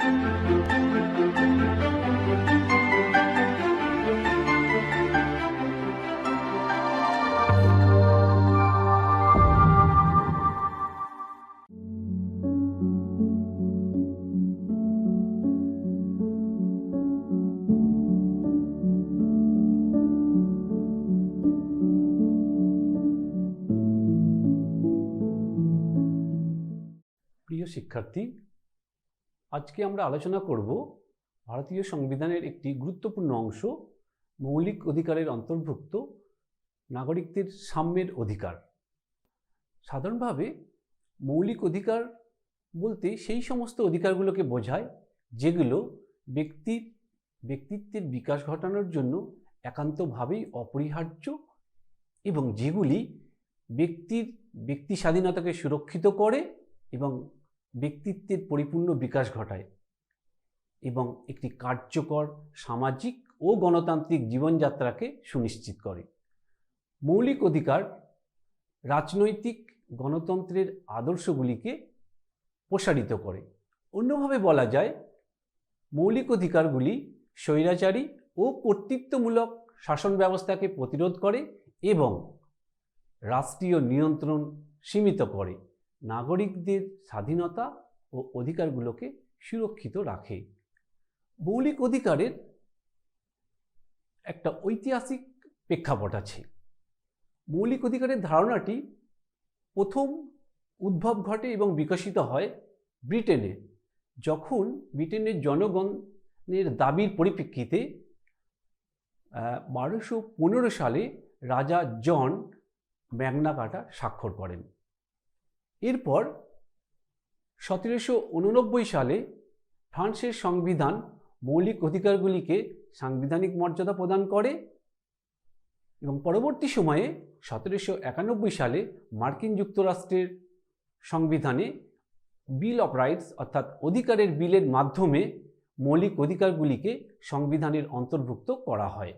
প্রিয় শিক্ষার্থী, আজকে আমরা আলোচনা করব ভারতীয় সংবিধানের একটি গুরুত্বপূর্ণ অংশ, মৌলিক অধিকারের অন্তর্ভুক্ত নাগরিকদের সাম্যের অধিকার। সাধারণভাবে মৌলিক অধিকার বলতে সেই সমস্ত অধিকারগুলোকে বোঝায় যেগুলো ব্যক্তিত্বের বিকাশ ঘটানোর জন্য একান্তভাবেই অপরিহার্য এবং যেগুলি ব্যক্তি স্বাধীনতাকে সুরক্ষিত করে এবং ব্যক্তিত্বের পরিপূর্ণ বিকাশ ঘটায় এবং একটি কার্যকর সামাজিক ও গণতান্ত্রিক জীবনযাত্রাকে সুনিশ্চিত করে। মৌলিক অধিকার রাজনৈতিক গণতন্ত্রের আদর্শগুলিকে প্রসারিত করে। অন্যভাবে বলা যায়, মৌলিক অধিকারগুলি স্বৈরাচারী ও কর্তৃত্বমূলক শাসন ব্যবস্থাকে প্রতিরোধ করে এবং রাষ্ট্রীয় নিয়ন্ত্রণ সীমিত করে, নাগরিকদের স্বাধীনতা ও অধিকারগুলোকে সুরক্ষিত রাখে। মৌলিক অধিকারের একটা ঐতিহাসিক প্রেক্ষাপট আছে। মৌলিক অধিকারের ধারণাটি প্রথম উদ্ভব ঘটে এবং বিকশিত হয় ব্রিটেনে, যখন ব্রিটেনের জনগণের দাবির পরিপ্রেক্ষিতে 1215 সালে রাজা জন ম্যাগনা কার্টা স্বাক্ষর করেন। এরপর 1789 সালে ফ্রান্সের সংবিধান মৌলিক অধিকারগুলিকে সাংবিধানিক মর্যাদা প্রদান করে এবং পরবর্তী সময়ে 1791 সালে মার্কিন যুক্তরাষ্ট্রের সংবিধানে বিল অফ রাইটস অর্থাৎ অধিকারের বিলের মাধ্যমে মৌলিক অধিকারগুলিকে সংবিধানের অন্তর্ভুক্ত করা হয়।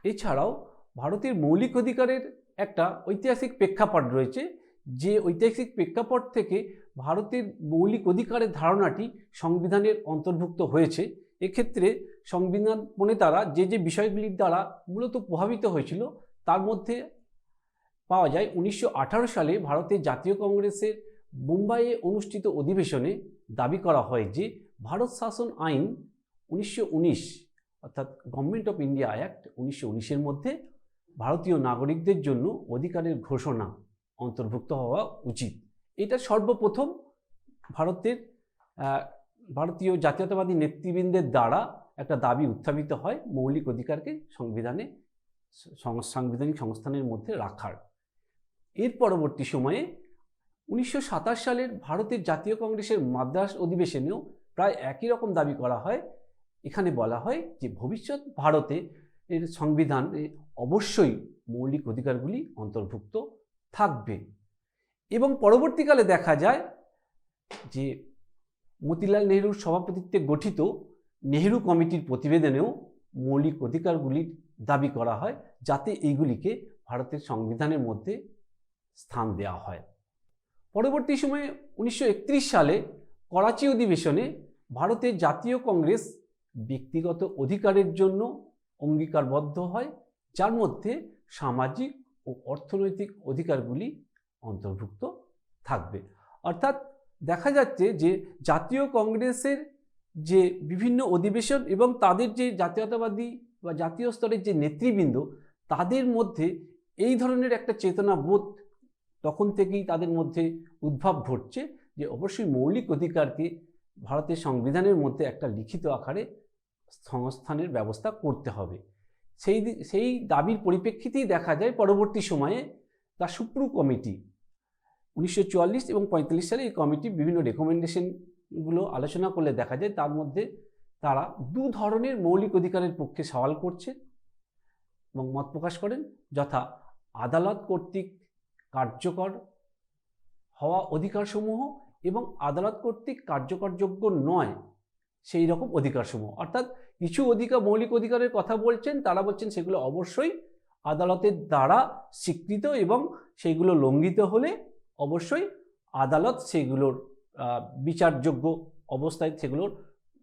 এছাড়াও ভারতের মৌলিক অধিকারের একটা ঐতিহাসিক প্রেক্ষাপট রয়েছে, যে ঐতিহাসিক প্রেক্ষাপট থেকে ভারতের মৌলিক অধিকারের ধারণাটি সংবিধানের অন্তর্ভুক্ত হয়েছে। এক্ষেত্রে সংবিধান প্রণেতারা যে বিষয়গুলির দ্বারা মূলত প্রভাবিত হয়েছিল তার মধ্যে পাওয়া যায় 1918 সালে ভারতের জাতীয় কংগ্রেসের মুম্বাইয়ে অনুষ্ঠিত অধিবেশনে দাবি করা হয় যে ভারত শাসন আইন 1919 অর্থাৎ গভর্নমেন্ট অফ ইন্ডিয়া অ্যাক্ট 1919-এর মধ্যে ভারতীয় নাগরিকদের জন্য অধিকারের ঘোষণা অন্তর্ভুক্ত হওয়া উচিত। এটা সর্বপ্রথম ভারতীয় জাতীয়তাবাদী নেতৃবৃন্দের দ্বারা একটা দাবি উত্থাপিত হয় মৌলিক অধিকারকে সাংবিধানিক সংস্থানের মধ্যে রাখার। এর পরবর্তী সময়ে 1927 সালের ভারতের জাতীয় কংগ্রেসের মাদ্রাস অধিবেশনেও প্রায় একই রকম দাবি করা হয়। এখানে বলা হয় যে ভবিষ্যৎ ভারতে এর সংবিধানে অবশ্যই মৌলিক অধিকারগুলি অন্তর্ভুক্ত থাকবে। এবং পরবর্তীকালে দেখা যায় যে মতিলাল নেহরুর সভাপতিত্বে গঠিত নেহরু কমিটির প্রতিবেদনেও মৌলিক অধিকারগুলির দাবি করা হয় যাতে এইগুলিকে ভারতের সংবিধানের মধ্যে স্থান দেওয়া হয়। পরবর্তী সময়ে 1931 সালে করাচি অধিবেশনে ভারতের জাতীয় কংগ্রেস ব্যক্তিগত অধিকারের জন্য অঙ্গীকারবদ্ধ হয়, যার মধ্যে সামাজিক ও অর্থনৈতিক অধিকারগুলি অন্তর্ভুক্ত থাকবে। অর্থাৎ দেখা যাচ্ছে যে জাতীয় কংগ্রেসের যে বিভিন্ন অধিবেশন এবং তাদের যে জাতীয়তাবাদী বা জাতীয় স্তরের যে নেতৃবৃন্দ, তাদের মধ্যে এই ধরনের একটা চেতনাবোধ তখন থেকেই তাদের মধ্যে উদ্ভব ঘটছে যে অবশ্যই মৌলিক অধিকারকে ভারতের সংবিধানের মধ্যে একটা লিখিত আকারে সংস্থানের ব্যবস্থা করতে হবে। সেই দাবির পরিপ্রেক্ষিতেই দেখা যায় পরবর্তী সময়ে দ্য সুপ্রু কমিটি 1944 এবং 1945 সালে এই কমিটি বিভিন্ন রেকমেন্ডেশনগুলো আলোচনা করলে দেখা যায় তার মধ্যে তারা দু ধরনের মৌলিক অধিকারের পক্ষে সওয়াল করছেন এবং মত প্রকাশ করেন, যথা আদালত কর্তৃক কার্যকর হওয়া অধিকারসমূহ এবং আদালত কর্তৃক কার্যকরযোগ্য নয় সেই রকম অধিকারসমূহ। অর্থাৎ কিছু মৌলিক অধিকারের কথা বলছেন, তারা বলছেন সেগুলো অবশ্যই আদালতের দ্বারা স্বীকৃত এবং সেগুলো লঙ্ঘিত হলে অবশ্যই আদালত সেগুলোর বিচারযোগ্য অবস্থায় সেগুলোর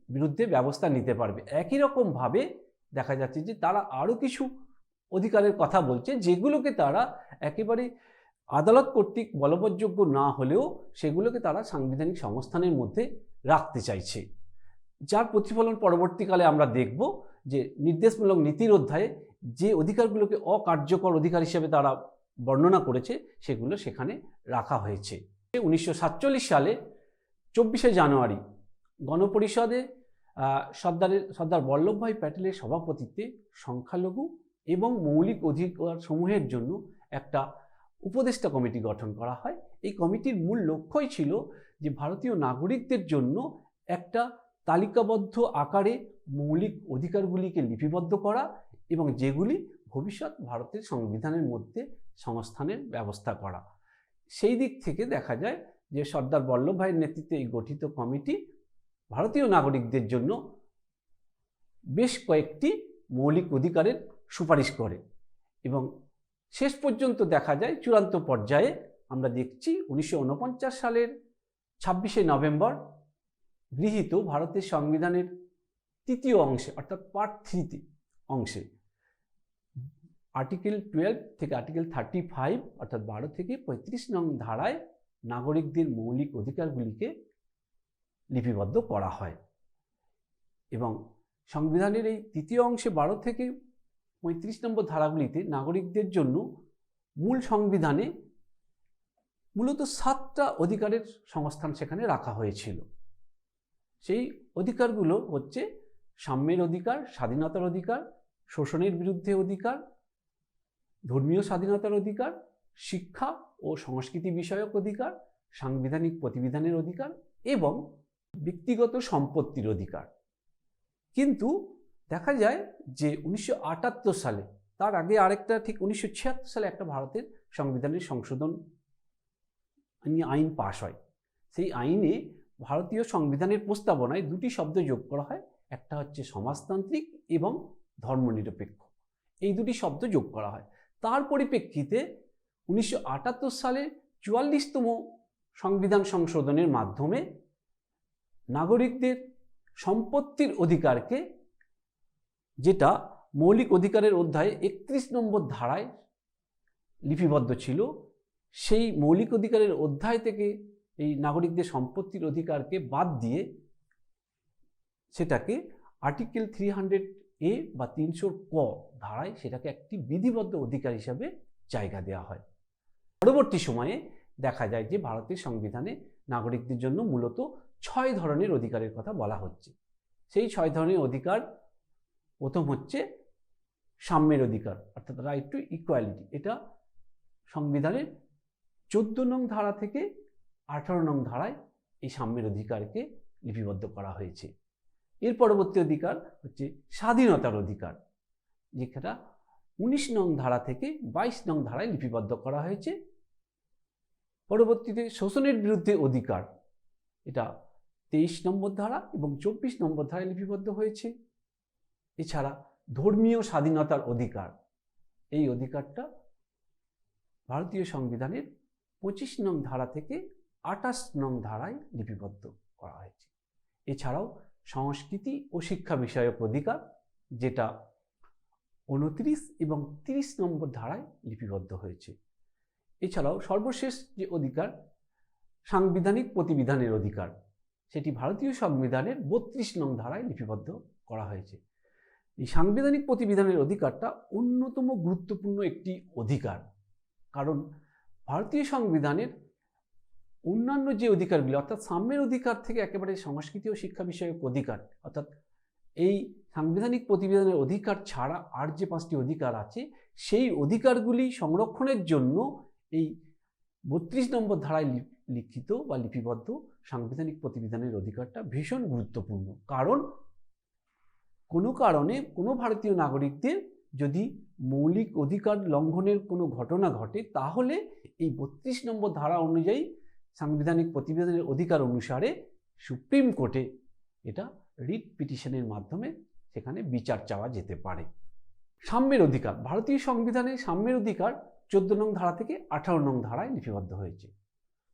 বিরুদ্ধে ব্যবস্থা নিতে পারবে। একই রকমভাবে দেখা যাচ্ছে যে তারা আরও কিছু অধিকারের কথা বলছে, যেগুলোকে তারা একেবারে আদালত কর্তৃক বলবৎযোগ্য না হলেও সেগুলোকে তারা সাংবিধানিক সংস্থানের মধ্যে রাখতে চাইছে, যার প্রতিফলন পরবর্তীকালে আমরা দেখব যে নির্দেশমূলক নীতির অধ্যায়ে যে অধিকারগুলোকে অকার্যকর অধিকার হিসেবে তারা বর্ণনা করেছে সেগুলো সেখানে রাখা হয়েছে। 1947 সালে 24শে জানুয়ারি গণপরিষদে সর্দার বল্লভভাই প্যাটেলের সভাপতিত্বে সংখ্যালঘু এবং মৌলিক অধিকার সমূহের জন্য একটা উপদেষ্টা কমিটি গঠন করা হয়। এই কমিটির মূল লক্ষ্যই ছিল যে ভারতীয় নাগরিকদের জন্য একটা তালিকাবদ্ধ আকারে মৌলিক অধিকারগুলিকে লিপিবদ্ধ করা এবং যেগুলি ভবিষ্যৎ ভারতের সংবিধানের মধ্যে সংস্থানের ব্যবস্থা করা। সেই দিক থেকে দেখা যায় যে সর্দার বল্লভভাইয়ের নেতৃত্বে এই গঠিত কমিটি ভারতীয় নাগরিকদের জন্য বেশ কয়েকটি মৌলিক অধিকারের সুপারিশ করে এবং শেষ পর্যন্ত দেখা যায় চূড়ান্ত পর্যায়ে আমরা দেখছি 1949 সালের 26শে নভেম্বর গৃহীত ভারতের সংবিধানের তৃতীয় অংশে অর্থাৎ পার্ট 3 অংশে আর্টিকেল 12 থেকে আর্টিকেল 35 অর্থাৎ 12 থেকে 35 নং ধারায় নাগরিকদের মৌলিক অধিকারগুলিকে লিপিবদ্ধ করা হয় এবং সংবিধানের এই তৃতীয় অংশে 12 থেকে 35 নম্বর ধারাগুলিতে নাগরিকদের জন্য মূল সংবিধানে মূলত 7টা অধিকারের সংস্থান সেখানে রাখা হয়েছিল। সেই অধিকারগুলো হচ্ছে সাম্যের অধিকার, স্বাধীনতার অধিকার, শোষণের বিরুদ্ধে অধিকার, ধর্মীয় স্বাধীনতার অধিকার, শিক্ষা ও সংস্কৃতি বিষয়ক অধিকার, সাংবিধানিক প্রতিবিধানের অধিকার এবং ব্যক্তিগত সম্পত্তির অধিকার। কিন্তু দেখা যায় যে 1978 সালে, তার আগে আরেকটা ঠিক 1976 সালে একটা ভারতের সংবিধানের সংশোধন আইন পাশ হয়। সেই আইনে ভারতীয় সংবিধানের প্রস্তাবনায় 2টি শব্দ যোগ করা হয়, একটা হচ্ছে সমাজতান্ত্রিক এবং ধর্মনিরপেক্ষ। এই 2টি শব্দ যোগ করা হয়। তার পরিপ্রেক্ষিতে 1978 সালে 44তম সংবিধান সংশোধনের মাধ্যমে নাগরিকদের সম্পত্তির অধিকারকে, যেটা মৌলিক অধিকারের অধ্যায়ে 31 নম্বর ধারায় লিপিবদ্ধ ছিল, সেই মৌলিক অধিকারের অধ্যায় থেকে এই নাগরিকদের সম্পত্তির অধিকারকে বাদ দিয়ে সেটাকে আর্টিকেল 300A বা 300 ক ধারায় সেটাকে একটি বিধিবদ্ধ অধিকার হিসাবে জায়গা দেওয়া হয়। পরবর্তী সময়ে দেখা যায় যে ভারতের সংবিধানে নাগরিকদের জন্য মূলত 6 ধরনের অধিকারের কথা বলা হচ্ছে। সেই 6 ধরনের অধিকার, প্রথম হচ্ছে সাম্যের অধিকার অর্থাৎ রাইট টু ইকুয়ালিটি। এটা সংবিধানের 14 নং ধারা থেকে 18 নং ধারায় এই সাম্যের অধিকারকে লিপিবদ্ধ করা হয়েছে। এর পরবর্তী অধিকার হচ্ছে স্বাধীনতার অধিকার, যেটা 19 নং ধারা থেকে 22 নং ধারায় লিপিবদ্ধ করা হয়েছে। পরবর্তীতে শোষণের বিরুদ্ধে অধিকার, এটা 23 নম্বর ধারা এবং 24 নম্বর ধারায় লিপিবদ্ধ হয়েছে। এছাড়া ধর্মীয় স্বাধীনতার অধিকার, এই অধিকারটা ভারতীয় সংবিধানের 25 নং ধারা থেকে 28 নং ধারায় লিপিবদ্ধ করা হয়েছে। এছাড়াও সংস্কৃতি ও শিক্ষা বিষয়ক অধিকার, যেটা 29 এবং 30 নম্বর ধারায় লিপিবদ্ধ হয়েছে। এছাড়াও সর্বশেষ যে অধিকার, সাংবিধানিক প্রতিবিধানের অধিকার, সেটি ভারতীয় সংবিধানের 32 নং ধারায় লিপিবদ্ধ করা হয়েছে। এই সাংবিধানিক প্রতিবিধানের অধিকারটা অন্যতম গুরুত্বপূর্ণ একটি অধিকার, কারণ ভারতীয় সংবিধানের অন্যান্য যে অধিকারগুলি অর্থাৎ সাম্যের অধিকার থেকে একেবারে সংস্কৃতি ও শিক্ষা বিষয়ক অধিকার, অর্থাৎ এই সাংবিধানিক প্রতিবিধানের অধিকার ছাড়া আর যে 5টি অধিকার আছে, সেই অধিকারগুলি সংরক্ষণের জন্য এই 32 নম্বর ধারায় লিখিত বা লিপিবদ্ধ সাংবিধানিক প্রতিবিধানের অধিকারটা ভীষণ গুরুত্বপূর্ণ। কারণ কোনো কারণে কোনো ভারতীয় নাগরিকদের যদি মৌলিক অধিকার লঙ্ঘনের কোনো ঘটনা ঘটে, তাহলে এই 32 নম্বর ধারা অনুযায়ী সাংবিধানিক প্রতিবিধানের অধিকার অনুসারে সুপ্রিম কোর্টে এটা রিট পিটিশনের মাধ্যমে সেখানে বিচার চাওয়া যেতে পারে। সাম্যের অধিকার, ভারতীয় সংবিধানে সাম্যের অধিকার 14 নং ধারা থেকে 18 নং ধারায় লিপিবদ্ধ হয়েছে।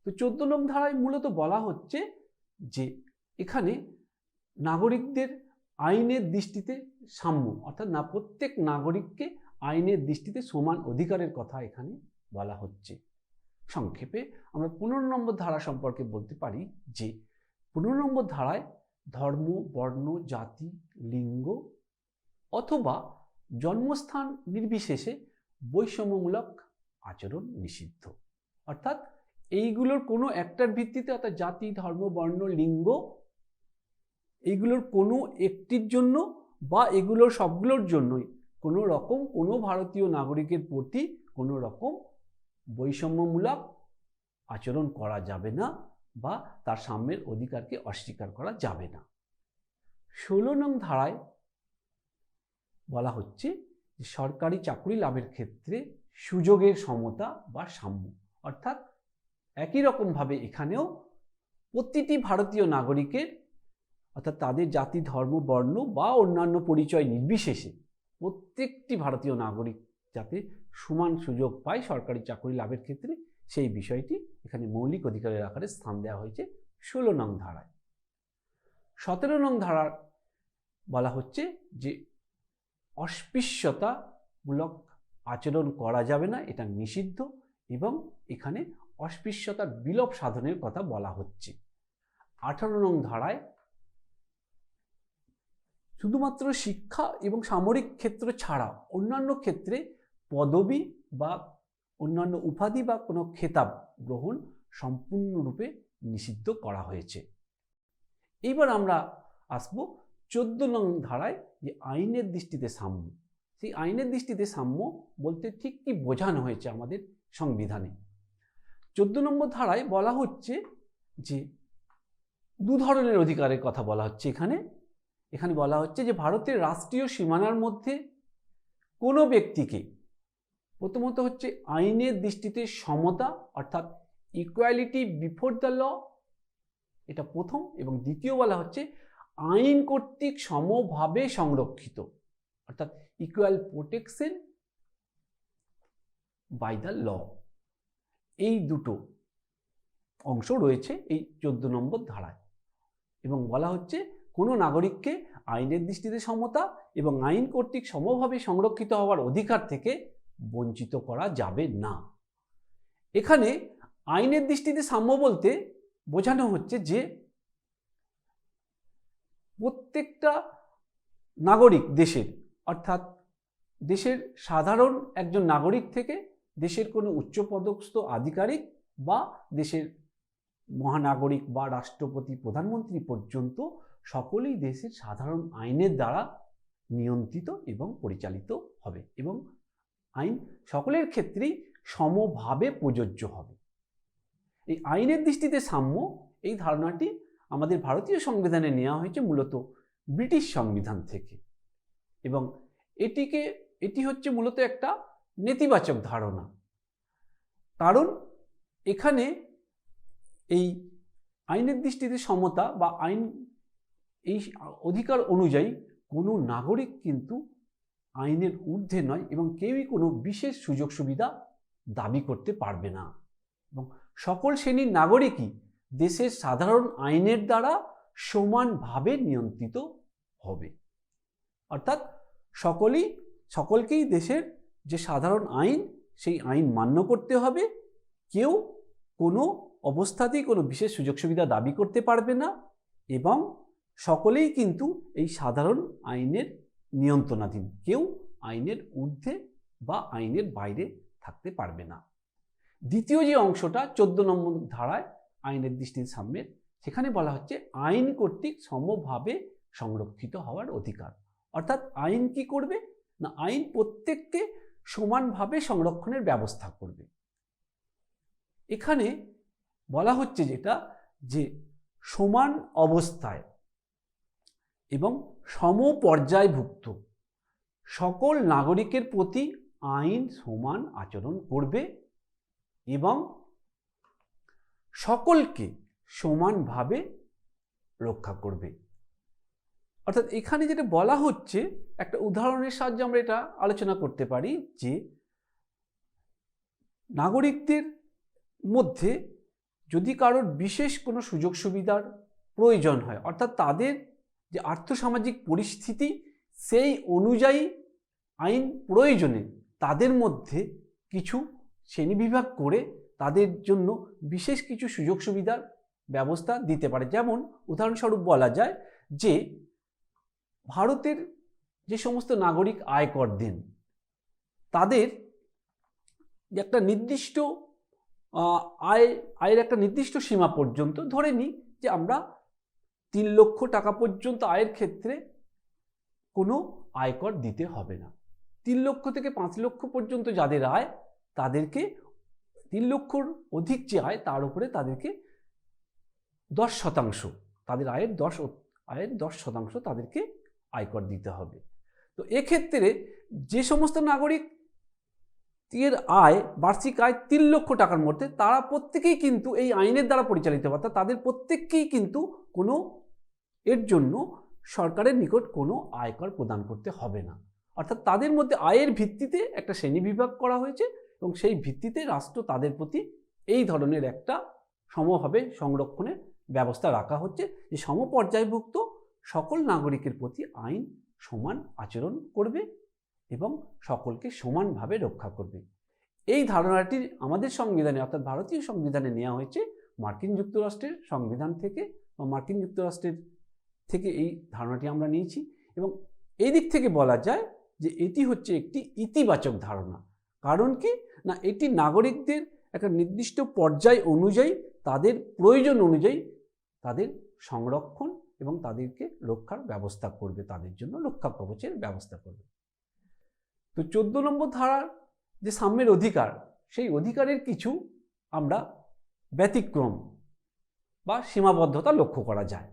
তো 14 নং ধারায় মূলত বলা হচ্ছে যে এখানে নাগরিকদের আইনের দৃষ্টিতে সাম্য, অর্থাৎ না প্রত্যেক নাগরিককে আইনের দৃষ্টিতে সমান অধিকারের কথা এখানে বলা হচ্ছে। সংক্ষেপে আমরা 15 নম্বর ধারা সম্পর্কে বলতে পারি যে 15 নম্বর ধারায় ধর্ম, বর্ণ, জাতি, লিঙ্গ অথবা জন্মস্থান নির্বিশেষে বৈষম্যমূলক আচরণ নিষিদ্ধ। অর্থাৎ এইগুলোর কোনো একটার ভিত্তিতে, অর্থাৎ জাতি, ধর্ম, বর্ণ, লিঙ্গ, এইগুলোর কোনো একটির জন্য বা এগুলোর সবগুলোর জন্যই কোনো রকম কোনো ভারতীয় নাগরিকের প্রতি কোনো রকম বৈষম্যমূলক আচরণ করা যাবে না বা তার সাম্যের অধিকারকে অস্বীকার করা যাবে না। 16 নং ধারায় বলা হচ্ছে যে সরকারি চাকরি লাভের ক্ষেত্রে সুযোগের সমতা বা সাম্য, অর্থাৎ একই রকমভাবে এখানেও প্রতিটি ভারতীয় নাগরিকের, অর্থাৎ তাদের জাতি, ধর্ম, বর্ণ বা অন্যান্য পরিচয় নির্বিশেষে প্রত্যেকটি ভারতীয় নাগরিক যাতে সমান সুযোগ পায় সরকারি চাকরি লাভের ক্ষেত্রে, সেই বিষয়টি এখানে মৌলিক অধিকারের আকারে স্থান দেওয়া হয়েছে 16 নং ধারায়। 17 নং ধারার বলা হচ্ছে যে অস্পৃশ্যতামূলক আচরণ করা যাবে না, এটা নিষিদ্ধ, এবং এখানে অস্পৃশ্যতার বিলোপ সাধনের কথা বলা হচ্ছে। 18 নং ধারায় শুধুমাত্র শিক্ষা এবং সামরিক ক্ষেত্র ছাড়া অন্যান্য ক্ষেত্রে পদবি বা অন্যান্য উপাধি বা কোনো খেতাব গ্রহণ সম্পূর্ণরূপে নিষিদ্ধ করা হয়েছে। এইবার আমরা আসব 14 নং ধারায় যে আইনের দৃষ্টিতে সাম্য। সেই আইনের দৃষ্টিতে সাম্য বলতে ঠিক কি বোঝানো হয়েছে আমাদের সংবিধানে। 14 নম্বর ধারায় বলা হচ্ছে যে দু ধরনের অধিকারের কথা বলা হচ্ছে এখানে বলা হচ্ছে যে ভারতের রাষ্ট্রীয় সীমানার মধ্যে কোনো ব্যক্তিকে, প্রথমত হচ্ছে আইনের দৃষ্টিতে সমতা, অর্থাৎ ইকুয়ালিটি বিফোর দ্য ল, এটা প্রথম, এবং দ্বিতীয় বলা হচ্ছে আইন কর্তৃক সমভাবে সংরক্ষিত, অর্থাৎ equal protection by the law. এই দুটো অংশ রয়েছে এই 14 নম্বর ধারায়, এবং বলা হচ্ছে কোনো নাগরিককে আইনের দৃষ্টিতে সমতা এবং আইন কর্তৃক সমভাবে সংরক্ষিত হওয়ার অধিকার থেকে বঞ্চিত করা যাবে না। এখানে আইনের দৃষ্টিতে সাম্য বলতে বোঝানো হচ্ছে যে প্রত্যেকটা নাগরিক দেশের, অর্থাৎ দেশের সাধারণ একজন নাগরিক থেকে দেশের কোনো উচ্চপদস্থ আধিকারিক বা দেশের মহানাগরিক বা রাষ্ট্রপতি, প্রধানমন্ত্রী পর্যন্ত সকলেই দেশের সাধারণ আইনের দ্বারা নিয়ন্ত্রিত এবং পরিচালিত হবে, এবং আইন সকলের ক্ষেত্রেই সমভাবে প্রযোজ্য হবে। এই আইনের দৃষ্টিতে সাম্য, এই ধারণাটি আমাদের ভারতীয় সংবিধানে নেওয়া হয়েছে মূলত ব্রিটিশ সংবিধান থেকে, এবং এটি হচ্ছে মূলত একটা নেতিবাচক ধারণা। কারণ এখানে এই আইনের দৃষ্টিতে সমতা বা আইন, এই অধিকার অনুযায়ী কোনো নাগরিক কিন্তু আইনের ঊর্ধ্বে নয়, এবং কেউই কোনো বিশেষ সুযোগ সুবিধা দাবি করতে পারবে না, এবং সকল শ্রেণীর নাগরিকই দেশের সাধারণ আইনের দ্বারা সমানভাবে নিয়ন্ত্রিত হবে। অর্থাৎ সকলকেই দেশের যে সাধারণ আইন, সেই আইন মান্য করতে হবে, কেউ কোনো অবস্থাতেই কোনো বিশেষ সুযোগ সুবিধা দাবি করতে পারবে না, এবং সকলেই কিন্তু এই সাধারণ আইনের নিয়ন্ত্রণাধীন, কেউ আইনের ঊর্ধ্বে বা আইনের বাইরে থাকতে পারবে না। দ্বিতীয় যে অংশটা 14 নম্বর ধারায় আইনের দৃষ্টিতে সাম্যের, সেখানে বলা হচ্ছে আইন কর্তৃক সমভাবে সংরক্ষিত হওয়ার অধিকার। অর্থাৎ আইন কি করবে না, আইন প্রত্যেককে সমানভাবে সংরক্ষণের ব্যবস্থা করবে। এখানে বলা হচ্ছে যেটা যে সমান অবস্থায় এবং সমপর্যায়ভুক্ত সকল নাগরিকের প্রতি আইন সমান আচরণ করবে এবং সকলকে সমানভাবে রক্ষা করবে। অর্থাৎ এখানে যেটা বলা হচ্ছে, একটা উদাহরণের সাহায্যে আমরা এটা আলোচনা করতে পারি যে নাগরিকদের মধ্যে যদি কারোর বিশেষ কোনো সুযোগ সুবিধার প্রয়োজন হয়, অর্থাৎ তাদের যে আর্থসামাজিক পরিস্থিতি সেই অনুযায়ী আইন প্রয়োজনে তাদের মধ্যে কিছু শ্রেণীবিভাগ করে তাদের জন্য বিশেষ কিছু সুযোগ সুবিধার ব্যবস্থা দিতে পারে। যেমন উদাহরণস্বরূপ বলা যায় যে ভারতের যে সমস্ত নাগরিক আয়কর দেন তাদের যে একটা নির্দিষ্ট আয়ের একটা নির্দিষ্ট সীমা পর্যন্ত, ধরে নিই যে আমরা 3 লক্ষ টাকা পর্যন্ত আয়ের ক্ষেত্রে কোনো আয়কর দিতে হবে না। 3 লক্ষ থেকে 5 লক্ষ পর্যন্ত যাদের আয় তাদেরকে 3 লক্ষর অধিক যে আয় তার উপরে তাদেরকে 10% তাদের আয়ের 10% তাদেরকে আয়কর দিতে হবে। তো এক্ষেত্রে যে সমস্ত নাগরিক এর আয় বার্ষিক আয় 3 লক্ষ টাকার মধ্যে, তারা প্রত্যেকেই কিন্তু এই আইনের দ্বারা পরিচালিত, অর্থাৎ তাদের প্রত্যেককেই কিন্তু কোনো এর জন্য সরকারের নিকট কোনো আয়কর প্রদান করতে হবে না। অর্থাৎ তাদের মধ্যে আয়ের ভিত্তিতে একটা শ্রেণীবিভাগ করা হয়েছে এবং সেই ভিত্তিতে রাষ্ট্র তাদের প্রতি এই ধরনের একটা সমভাবে সংরক্ষণের ব্যবস্থা রাখা হচ্ছে, যে সমপর্যায়ভুক্ত সকল নাগরিকের প্রতি আইন সমান আচরণ করবে এবং সকলকে সমানভাবে রক্ষা করবে। এই ধারণাটি আমাদের সংবিধানে, অর্থাৎ ভারতীয় সংবিধানে নেওয়া হয়েছে মার্কিন যুক্তরাষ্ট্রের সংবিধান থেকে, বা মার্কিন যুক্তরাষ্ট্রের থেকে এই ধারণাটি আমরা নিয়েছি। এবং এই দিক থেকে বলা যায় যে এটি হচ্ছে একটি ইতিবাচক ধারণা। কারণ কি না, এটি নাগরিকদের একটা নির্দিষ্ট পর্যায় অনুযায়ী, তাদের প্রয়োজন অনুযায়ী তাদের সংরক্ষণ এবং তাদেরকে রক্ষার ব্যবস্থা করবে, তাদের জন্য রক্ষা কবচের ব্যবস্থা করবে। তো 14 নম্বর ধারার যে সাম্যের অধিকার, সেই অধিকারের কিছু আমরা ব্যতিক্রম বা সীমাবদ্ধতা লক্ষ্য করা যায়।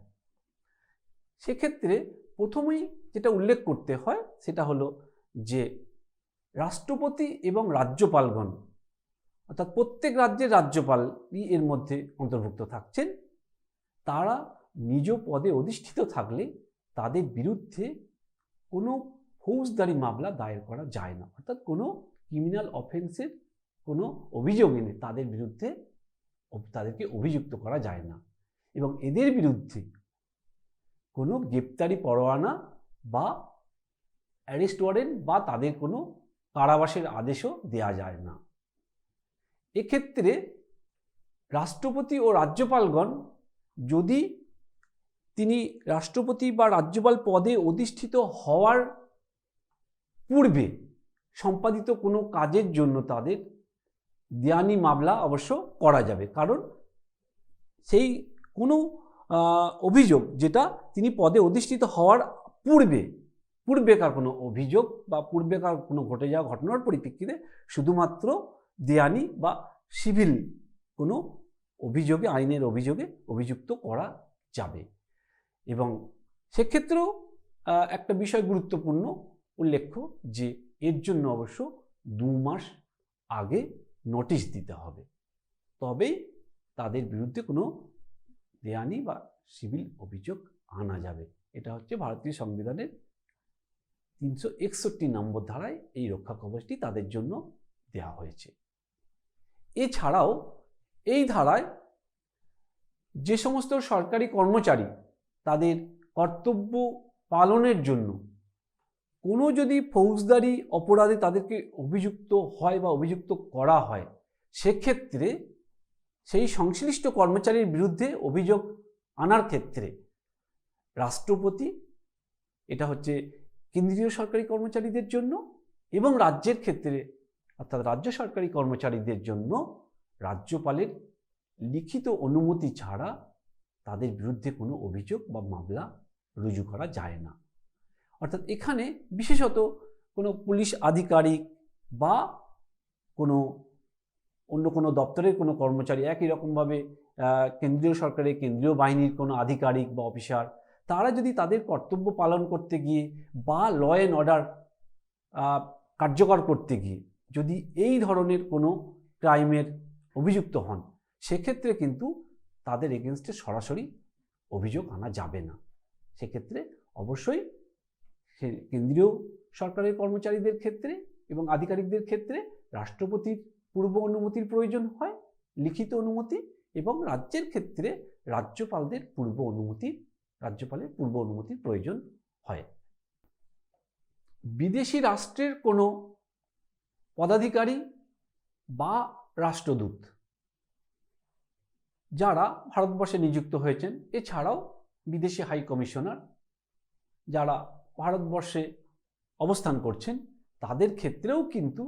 সেক্ষেত্রে প্রথমেই যেটা উল্লেখ করতে হয় সেটা হলো যে রাষ্ট্রপতি এবং রাজ্যপালগণ, অর্থাৎ প্রত্যেক রাজ্যের রাজ্যপালই এর মধ্যে অন্তর্ভুক্ত থাকছেন, তারা নিজ পদে অধিষ্ঠিত থাকলে তাদের বিরুদ্ধে কোনো ফৌজদারি মামলা দায়ের করা যায় না। অর্থাৎ কোনো ক্রিমিনাল অফেন্সের কোনো অভিযোগ এনে তাদের বিরুদ্ধে তাদেরকে অভিযুক্ত করা যায় না, এবং এদের বিরুদ্ধে কোনো গ্রেপ্তারি পরোয়ানা বা অ্যারেস্ট ওয়ারেন্ট বা তাদের কোনো কারাবাসের আদেশও দেয়া যায় না। এক্ষেত্রে রাষ্ট্রপতি ও রাজ্যপালগণ যদি তিনি রাষ্ট্রপতি বা রাজ্যপাল পদে অধিষ্ঠিত হওয়ার পূর্বে সম্পাদিত কোনো কাজের জন্য তাদের দেওয়ানি মামলা অবশ্য করা যাবে, কারণ সেই কোনো অভিযোগ যেটা তিনি পদে অধিষ্ঠিত হওয়ার পূর্বেকার কোনো অভিযোগ বা পূর্বেকার কোনো ঘটে যাওয়া ঘটনার পরিপ্রেক্ষিতে শুধুমাত্র দেওয়ানি বা সিভিল কোনো অভিযোগে, আইনের অভিযোগে অভিযুক্ত করা যাবে। এবং সেক্ষেত্রেও একটা বিষয় গুরুত্বপূর্ণ উল্লেখ্য যে এর জন্য অবশ্য 2 মাস আগে নোটিশ দিতে হবে, তবেই তাদের বিরুদ্ধে কোনো দেওয়ানি বা সিভিল অভিযোগ আনা যাবে। এটা হচ্ছে ভারতীয় সংবিধানের 361 নম্বর ধারায় এই রক্ষা কবচটি তাদের জন্য দেওয়া হয়েছে। এছাড়াও এই ধারায় যে সমস্ত সরকারি কর্মচারী তাদের কর্তব্য পালনের জন্য কোনো যদি ফৌজদারি অপরাধে তাদেরকে অভিযুক্ত হয় বা অভিযুক্ত করা হয়, সেক্ষেত্রে সেই সংশ্লিষ্ট কর্মচারীর বিরুদ্ধে অভিযোগ আনার ক্ষেত্রে রাষ্ট্রপতি, এটা হচ্ছে কেন্দ্রীয় সরকারি কর্মচারীদের জন্য, এবং রাজ্যের ক্ষেত্রে অর্থাৎ রাজ্য সরকারি কর্মচারীদের জন্য রাজ্যপালের লিখিত অনুমতি ছাড়া তাদের বিরুদ্ধে কোনো অভিযোগ বা মামলা রুজু করা যায় না। অর্থাৎ এখানে বিশেষত কোনো পুলিশ আধিকারিক বা কোনো অন্য কোনো দপ্তরের কোনো কর্মচারী, একই রকমভাবে কেন্দ্রীয় সরকারের কেন্দ্রীয় বাহিনীর কোনো আধিকারিক বা অফিসার, তারা যদি তাদের কর্তব্য পালন করতে গিয়ে বা ল অ্যান্ড অর্ডার কার্যকর করতে গিয়ে যদি এই ধরনের কোনো ক্রাইমের অভিযুক্ত হন, সেক্ষেত্রে কিন্তু তাদের এগেনস্টে সরাসরি অভিযোগ আনা যাবে না। সেক্ষেত্রে অবশ্যই কেন্দ্রীয় সরকারের কর্মচারীদের ক্ষেত্রে এবং আধিকারিকদের ক্ষেত্রে রাষ্ট্রপতির পূর্ব অনুমতির প্রয়োজন হয়, লিখিত অনুমতি, এবং রাজ্যের ক্ষেত্রে রাজ্যপালের পূর্ব অনুমতির প্রয়োজন হয়। বিদেশি রাষ্ট্রের কোনো পদাধিকারী বা রাষ্ট্রদূত যারা ভারতবর্ষে নিযুক্ত হয়েছেন, এছাড়াও বিদেশি হাই কমিশনার যারা ভারতবর্ষে অবস্থান করছেন, তাদের ক্ষেত্রেও কিন্তু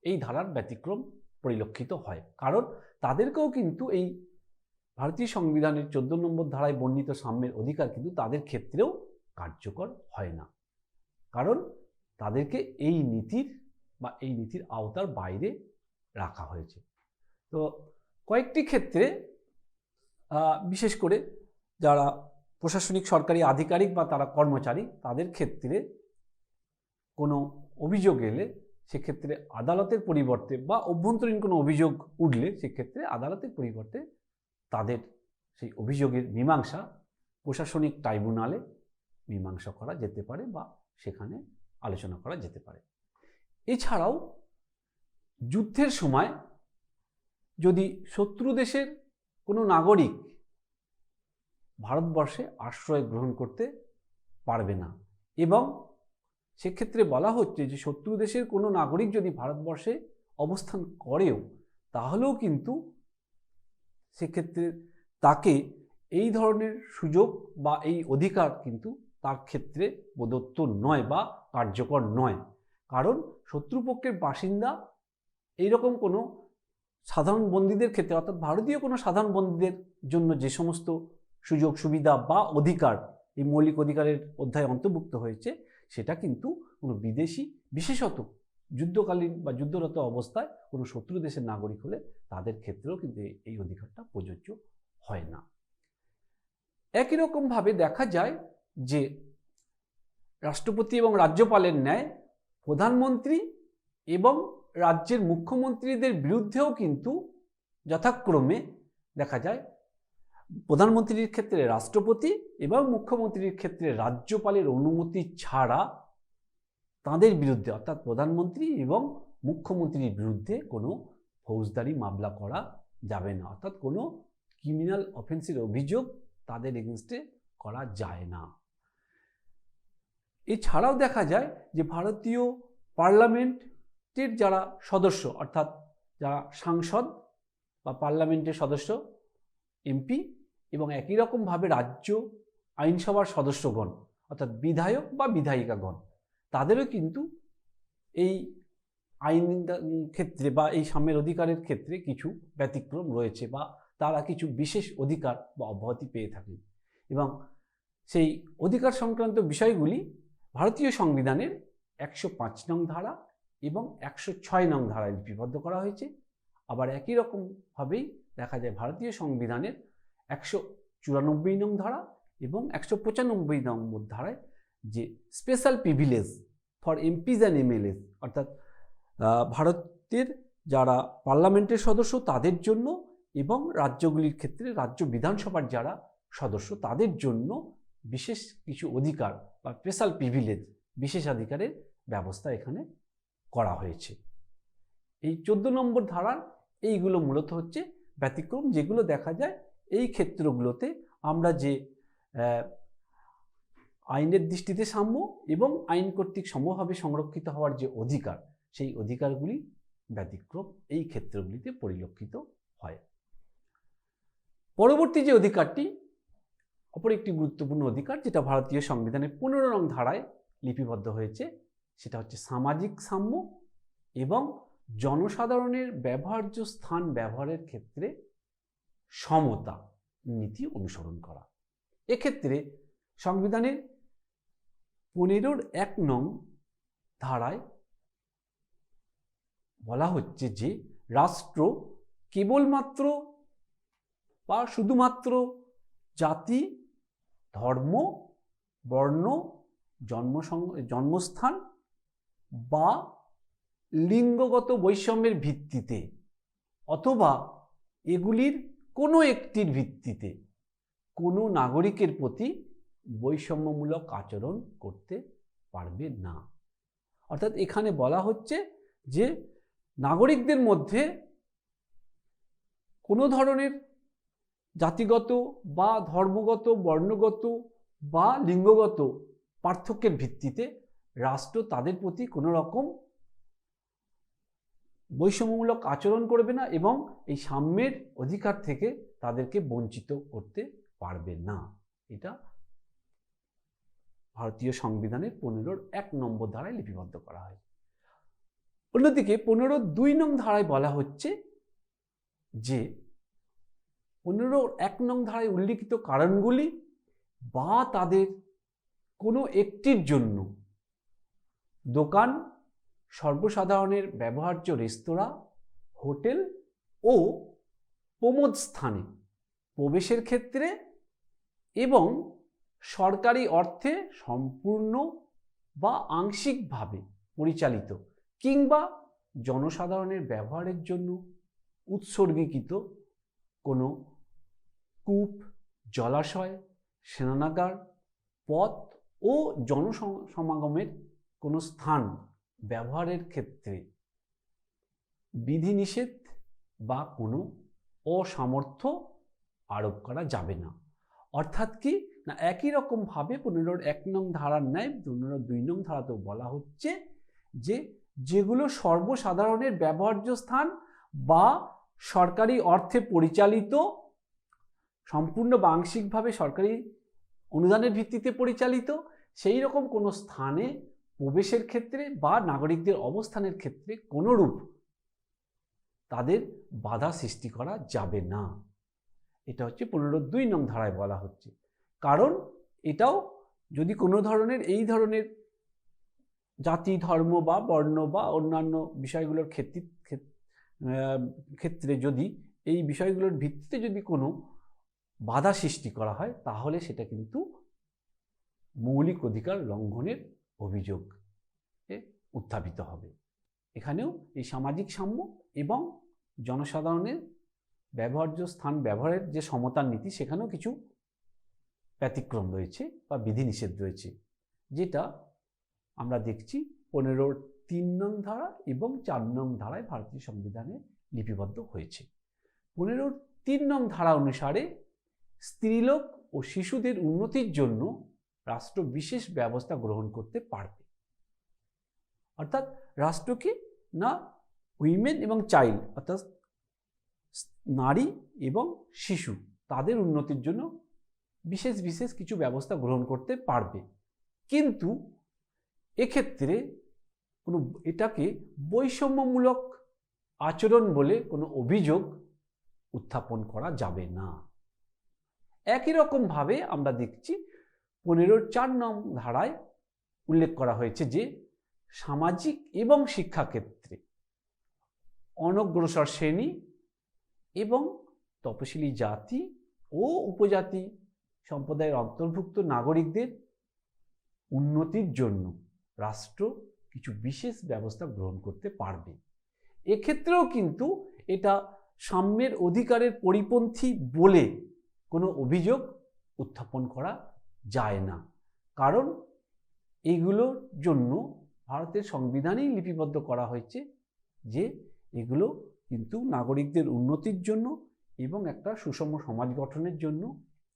এই ধারার ব্যতিক্রম পরিলক্ষিত হয়। কারণ তাদেরকেও কিন্তু এই ভারতীয় সংবিধানের 14 নম্বর ধারায় বর্ণিত সাম্যের অধিকার কিন্তু তাদের ক্ষেত্রেও কার্যকর হয় না, কারণ তাদেরকে এই নীতির আওতার বাইরে রাখা হয়েছে। তো কয়েকটি ক্ষেত্রে বিশেষ করে যারা প্রশাসনিক সরকারি আধিকারিক বা তারা কর্মচারী, তাদের ক্ষেত্রে কোনো অভিযোগ এলে সেক্ষেত্রে আদালতের পরিবর্তে বা অভ্যন্তরীণ কোনো অভিযোগ উঠলে সেক্ষেত্রে আদালতের পরিবর্তে তাদের সেই অভিযোগের মীমাংসা প্রশাসনিক ট্রাইব্যুনালে মীমাংসা করা যেতে পারে বা সেখানে আলোচনা করা যেতে পারে। এছাড়াও যুদ্ধের সময় যদি শত্রু দেশের কোনো নাগরিক ভারতবর্ষে আশ্রয় গ্রহণ করতে পারবে না, এবং সেক্ষেত্রে বলা হচ্ছে যে শত্রু দেশের কোনো নাগরিক যদি ভারতবর্ষে অবস্থান করেও তাহলেও কিন্তু সেক্ষেত্রে তাকে এই ধরনের সুযোগ বা এই অধিকার কিন্তু তার ক্ষেত্রে প্রদত্ত নয় বা কার্যকর নয়। কারণ শত্রুপক্ষের বাসিন্দা এইরকম কোনো সাধারণ বন্দীদের ক্ষেত্রে, অর্থাৎ ভারতীয় কোনো সাধারণ বন্দীদের জন্য যে সমস্ত সুযোগ সুবিধা বা অধিকার এই মৌলিক অধিকারের অধ্যায়ে অন্তর্ভুক্ত হয়েছে, সেটা কিন্তু কোনো বিদেশি, বিশেষত যুদ্ধকালীন বা যুদ্ধরত অবস্থায় কোনো শত্রু দেশের নাগরিক হলে তাদের ক্ষেত্রেও কিন্তু এই অধিকারটা প্রযোজ্য হয় না। একই রকমভাবে দেখা যায় যে রাষ্ট্রপতি এবং রাজ্যপালের ন্যায় প্রধানমন্ত্রী এবং রাজ্যের মুখ্যমন্ত্রীদের বিরুদ্ধেও কিন্তু যথাক্রমে দেখা যায় প্রধানমন্ত্রীর ক্ষেত্রে রাষ্ট্রপতি এবং মুখ্যমন্ত্রীর ক্ষেত্রে রাজ্যপালের অনুমতি ছাড়া তাদের বিরুদ্ধে, অর্থাৎ প্রধানমন্ত্রী এবং মুখ্যমন্ত্রীর বিরুদ্ধে কোনো ফৌজদারি মামলা করা যাবে না, অর্থাৎ কোনো ক্রিমিনাল অফেন্সের অভিযোগ তাদের এগেনস্টে করা যায় না। এছাড়াও দেখা যায় যে ভারতীয় পার্লামেন্টের যারা সদস্য, অর্থাৎ যারা সাংসদ বা পার্লামেন্টের সদস্য এমপি, এবং একই রকমভাবে রাজ্য আইনসভার সদস্যগণ অর্থাৎ বিধায়ক বা বিধায়িকাগণ, তাদেরও কিন্তু এই আইন ক্ষেত্রে বা এই সাম্যের অধিকারের ক্ষেত্রে কিছু ব্যতিক্রম রয়েছে বা তারা কিছু বিশেষ অধিকার বা অব্যাহতি পেয়ে থাকেন, এবং সেই অধিকার সংক্রান্ত বিষয়গুলি ভারতীয় সংবিধানের 105 নং ধারা এবং 106 নং ধারায় লিপিবদ্ধ করা হয়েছে। আবার একই রকমভাবেই দেখা যায় ভারতীয় সংবিধানের 194 নং ধারা এবং 195 নম্বর ধারায় যে special privilege for MPs and MLS, অর্থাৎ ভারতের যারা পার্লামেন্টের সদস্য তাদের জন্য এবং রাজ্যগুলির ক্ষেত্রে রাজ্য বিধানসভার যারা সদস্য তাদের জন্য বিশেষ কিছু অধিকার বা স্পেশাল প্রিভিলেজ, বিশেষাধিকারের ব্যবস্থা এখানে করা হয়েছে। এই 14 নম্বর ধারার এইগুলো মূলত হচ্ছে ব্যতিক্রম, যেগুলো দেখা যায় এই ক্ষেত্রগুলোতে আমরা যে আইনের দৃষ্টিতে সাম্য এবং আইন কর্তৃক সমভাবে সংরক্ষিত হওয়ার যে অধিকার, সেই অধিকারগুলি ব্যতিক্রম এই ক্ষেত্রগুলিতে পরিলক্ষিত হয়। পরবর্তী যে অধিকারটি, অপর একটি গুরুত্বপূর্ণ অধিকার যেটা ভারতীয় সংবিধানের 15 নং ধারায় লিপিবদ্ধ হয়েছে, সেটা হচ্ছে সামাজিক সাম্য এবং জনসাধারণের ব্যবহার্য স্থান ব্যবহারের ক্ষেত্রে সমতা নীতি অনুসরণ করা। এক্ষেত্রে সংবিধানের 15-1 নং ধারায় বলা হচ্ছে যে রাষ্ট্র কেবলমাত্র বা শুধুমাত্র জাতি, ধর্ম, বর্ণ, জন্মস্থান বা লিঙ্গগত বৈষম্যের ভিত্তিতে অথবা এগুলির কোনো একটির ভিত্তিতে কোনো নাগরিকের প্রতি বৈষম্যমূলক আচরণ করতে পারবে না। অর্থাৎ এখানে বলা হচ্ছে যে নাগরিকদের মধ্যে কোনো ধরনের জাতিগত বা ধর্মগত, বর্ণগত বা লিঙ্গগত পার্থক্যের ভিত্তিতে রাষ্ট্র তাদের প্রতি কোনো রকম বৈষম্যমূলক আচরণ করবে না এবং এই সাম্যের অধিকার থেকে তাদেরকে বঞ্চিত করতে পারবে না। এটা ভারতীয় সংবিধানের 15-1 নম্বর ধারায় লিপিবদ্ধ করা হয়। অন্যদিকে 15-2 নং ধারায় বলা হচ্ছে যে 15-1 নং ধারায় উল্লিখিত কারণগুলি বা তাদের কোনো একটির জন্য দোকান, সর্বসাধারণের ব্যবহার্য রেস্তোরাঁ, হোটেল ও প্রমোদ স্থানে প্রবেশের ক্ষেত্রে এবং সরকারি অর্থে সম্পূর্ণ বা আংশিকভাবে পরিচালিত কিংবা জনসাধারণের ব্যবহারের জন্য উৎসর্গীকৃত কোনো কূপ, জলাশয়, স্নানাগার, পথ ও জনসমাগমের কোনো স্থান ব্যবহারের ক্ষেত্রে বিধিনিষেধ বা কোনো অসামর্থ্য আরোপ করা যাবে না। অর্থাৎ কি না, একই রকমভাবে 15-1 নং ধারার ন্যায় 15-2 নং ধারাতেও বলা হচ্ছে যে যেগুলো সর্বসাধারণের ব্যবহার্য স্থান বা সরকারি অর্থে পরিচালিত, সম্পূর্ণ বা আংশিকভাবে সরকারি অনুদানের ভিত্তিতে পরিচালিত, সেই রকম কোনো স্থানে প্রবেশের ক্ষেত্রে বা নাগরিকদের অবস্থানের ক্ষেত্রে কোনোরূপ তাদের বাধা সৃষ্টি করা যাবে না। এটা হচ্ছে 15-2 নং ধারায় বলা হচ্ছে। কারণ এটাও যদি কোনো ধরনের এই ধরনের জাতি, ধর্ম বা বর্ণ বা অন্যান্য বিষয়গুলোর ক্ষেত্রে যদি এই বিষয়গুলোর ভিত্তিতে যদি কোনো বাধা সৃষ্টি করা হয় তাহলে সেটা কিন্তু মৌলিক অধিকার লঙ্ঘনের অভিযোগ উত্থাপিত হবে। এখানেও এই সামাজিক সাম্য এবং জনসাধারণের ব্যবহার্য স্থান ব্যবহারের যে সমতার নীতি, সেখানেও কিছু ব্যতিক্রম রয়েছে বা বিধিনিষেধ রয়েছে, যেটা আমরা দেখছি 15-3 নং ধারা এবং 4 নং ধারায় ভারতীয় সংবিধানে লিপিবদ্ধ হয়েছে। 15-3 নং ধারা অনুসারে স্ত্রীলোক ও শিশুদের উন্নতির জন্য রাষ্ট্র বিশেষ ব্যবস্থা গ্রহণ করতে পারবে। অর্থাৎ রাষ্ট্রকে না উইমেন এবং চাইল্ড অর্থাৎ নারী এবং শিশু তাদের উন্নতির জন্য বিশেষ বিশেষ কিছু ব্যবস্থা গ্রহণ করতে পারবে, কিন্তু এক্ষেত্রে কোনো এটাকে বৈষম্যমূলক আচরণ বলে কোনো অভিযোগ উত্থাপন করা যাবে না। একই রকমভাবে আমরা দেখছি 15-4 নং ধারায় উল্লেখ করা হয়েছে যে সামাজিক এবং শিক্ষাক্ষেত্রে অনগ্রসর শ্রেণী এবং তপশিলি জাতি ও উপজাতি সম্প্রদায়ের অন্তর্ভুক্ত নাগরিকদের উন্নতির জন্য রাষ্ট্র কিছু বিশেষ ব্যবস্থা গ্রহণ করতে পারবে। এক্ষেত্রেও কিন্তু এটা সাম্যের অধিকারের পরিপন্থী বলে কোনো অভিযোগ উত্থাপন করা যায় না, কারণ এগুলোর জন্য ভারতের সংবিধানেই লিপিবদ্ধ করা হয়েছে যে এগুলো কিন্তু নাগরিকদের উন্নতির জন্য এবং একটা সুষম সমাজ গঠনের জন্য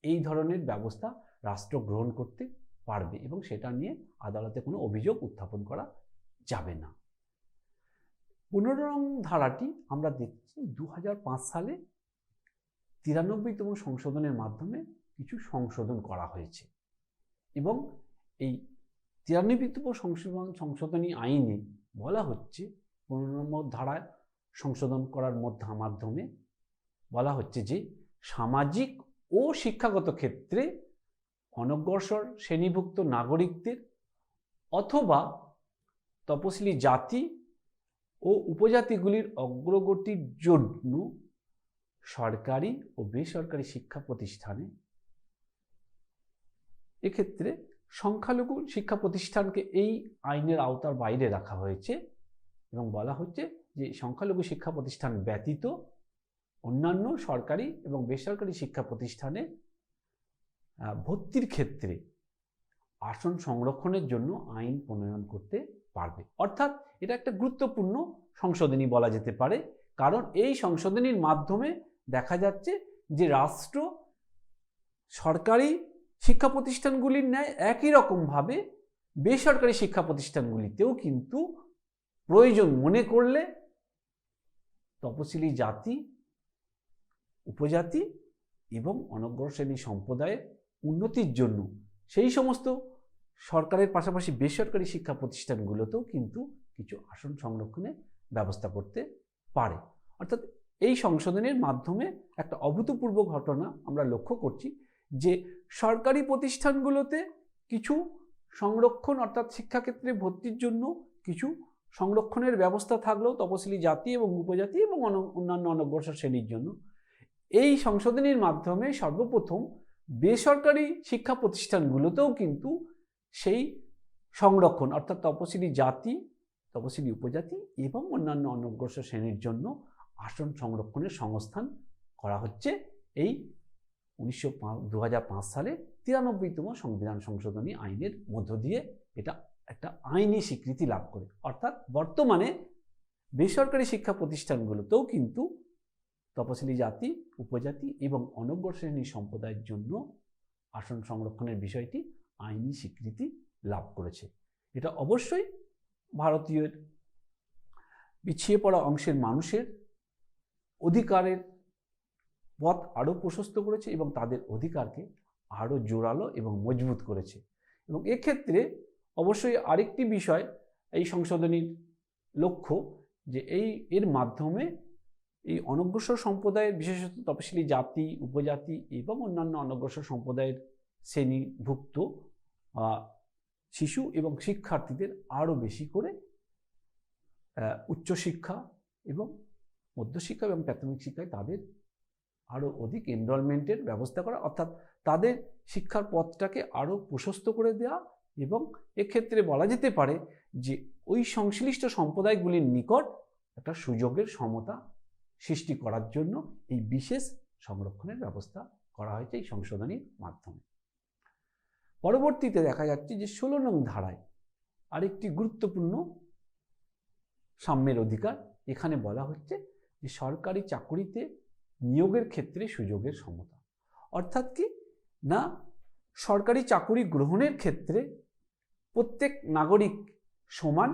এই ধরনের ব্যবস্থা রাষ্ট্র গ্রহণ করতে পারবে এবং সেটা নিয়ে আদালতে কোনো অভিযোগ উত্থাপন করা যাবে না। 15 নং ধারাটি আমরা দেখছি 2005 সালে 93তম সংশোধনের মাধ্যমে কিছু সংশোধন করা হয়েছে এবং এই 93তম সংশোধনী আইনে বলা হচ্ছে 15 নম্বর ধারায় সংশোধন করার মাধ্যমে বলা হচ্ছে যে সামাজিক ও শিক্ষাগত ক্ষেত্রে অনগ্রসর শ্রেণীভুক্ত নাগরিকদের অথবা তপশিলি জাতি ও উপজাতিগুলির অগ্রগতির জন্য সরকারি ও বেসরকারি শিক্ষা প্রতিষ্ঠানে, এক্ষেত্রে সংখ্যালঘু শিক্ষা প্রতিষ্ঠানকে এই আইনের আওতার বাইরে রাখা হয়েছে এবং বলা হচ্ছে যে সংখ্যালঘু শিক্ষা প্রতিষ্ঠান ব্যতীত অন্যান্য সরকারি এবং বেসরকারি শিক্ষা প্রতিষ্ঠানে ভর্তির ক্ষেত্রে আসন সংরক্ষণের জন্য আইন প্রণয়ন করতে পারবে। অর্থাৎ এটা একটা গুরুত্বপূর্ণ সংশোধনী বলা যেতে পারে, কারণ এই সংশোধনীর মাধ্যমে দেখা যাচ্ছে যে রাষ্ট্র সরকারি শিক্ষা প্রতিষ্ঠানগুলির ন্যায় একই রকমভাবে বেসরকারি শিক্ষা প্রতিষ্ঠানগুলিতেও কিন্তু প্রয়োজন মনে করলে তপশিলি জাতি, উপজাতি এবং অনগ্রসর সম্প্রদায়ের উন্নতির জন্য সেই সমস্ত সরকারের পাশাপাশি বেসরকারি শিক্ষা প্রতিষ্ঠানগুলোতেও কিন্তু কিছু আসন সংরক্ষণের ব্যবস্থা করতে পারে। অর্থাৎ এই সংশোধনের মাধ্যমে একটা অভূতপূর্ব ঘটনা আমরা লক্ষ্য করছি যে সরকারি প্রতিষ্ঠানগুলোতে কিছু সংরক্ষণ অর্থাৎ শিক্ষাক্ষেত্রে ভর্তির জন্য কিছু সংরক্ষণের ব্যবস্থা থাকলেও তপশিলি জাতি এবং উপজাতি এবং অন্যান্য অনগ্রসর শ্রেণীর জন্য এই সংশোধনীর মাধ্যমে সর্বপ্রথম বেসরকারি শিক্ষা প্রতিষ্ঠানগুলোতেও কিন্তু সেই সংরক্ষণ অর্থাৎ তপশিলি জাতি, তপশিলি উপজাতি এবং অন্যান্য অনগ্রসর শ্রেণীর জন্য আসন সংরক্ষণের সংস্থান করা হচ্ছে এই 2005 সালে 93তম সংবিধান সংশোধনী আইনের মধ্য দিয়ে। এটা একটা আইনি স্বীকৃতি লাভ করে। অর্থাৎ বর্তমানে বেসরকারি শিক্ষা প্রতিষ্ঠানগুলোতেও কিন্তু তপশিলি জাতি, উপজাতি এবং অনগ্রসর শ্রেণী সম্প্রদায়ের জন্য আসন সংরক্ষণের বিষয়টি আইনি স্বীকৃতি লাভ করেছে। এটা অবশ্যই ভারতীয় পিছিয়ে পড়া অংশের মানুষের অধিকারের পথ আরও প্রশস্ত করেছে এবং তাদের অধিকারকে আরও জোরালো এবং মজবুত করেছে। এবং এক্ষেত্রে অবশ্যই আরেকটি বিষয় এই সংশোধনীর লক্ষ্য যে এর মাধ্যমে এই অনগ্রসর সম্প্রদায়ের বিশেষত তপশিলি জাতি, উপজাতি এবং অন্যান্য অনগ্রসর সম্প্রদায়ের শ্রেণীভুক্ত শিশু এবং শিক্ষার্থীদের আরও বেশি করে উচ্চশিক্ষা এবং মধ্যশিক্ষা এবং প্রাথমিক শিক্ষায় তাদের আরও অধিক এনরোলমেন্টের ব্যবস্থা করা, অর্থাৎ তাদের শিক্ষার পথটাকে আরও প্রশস্ত করে দেওয়া। এবং এক্ষেত্রে বলা যেতে পারে যে ওই সংশ্লিষ্ট সম্প্রদায়গুলির নিকট একটা সুযোগের সমতা সৃষ্টি করার জন্য এই বিশেষ সংরক্ষণের ব্যবস্থা করা হয়েছে এই সংশোধনীর মাধ্যমে। পরবর্তীতে দেখা যাচ্ছে যে 16 নং ধারায় আরেকটি গুরুত্বপূর্ণ সাম্যের অধিকার এখানে বলা হচ্ছে যে সরকারি চাকুরিতে নিয়োগের ক্ষেত্রে সুযোগের সমতা। অর্থাৎ কি না, সরকারি চাকুরি গ্রহণের ক্ষেত্রে প্রত্যেক নাগরিক সমান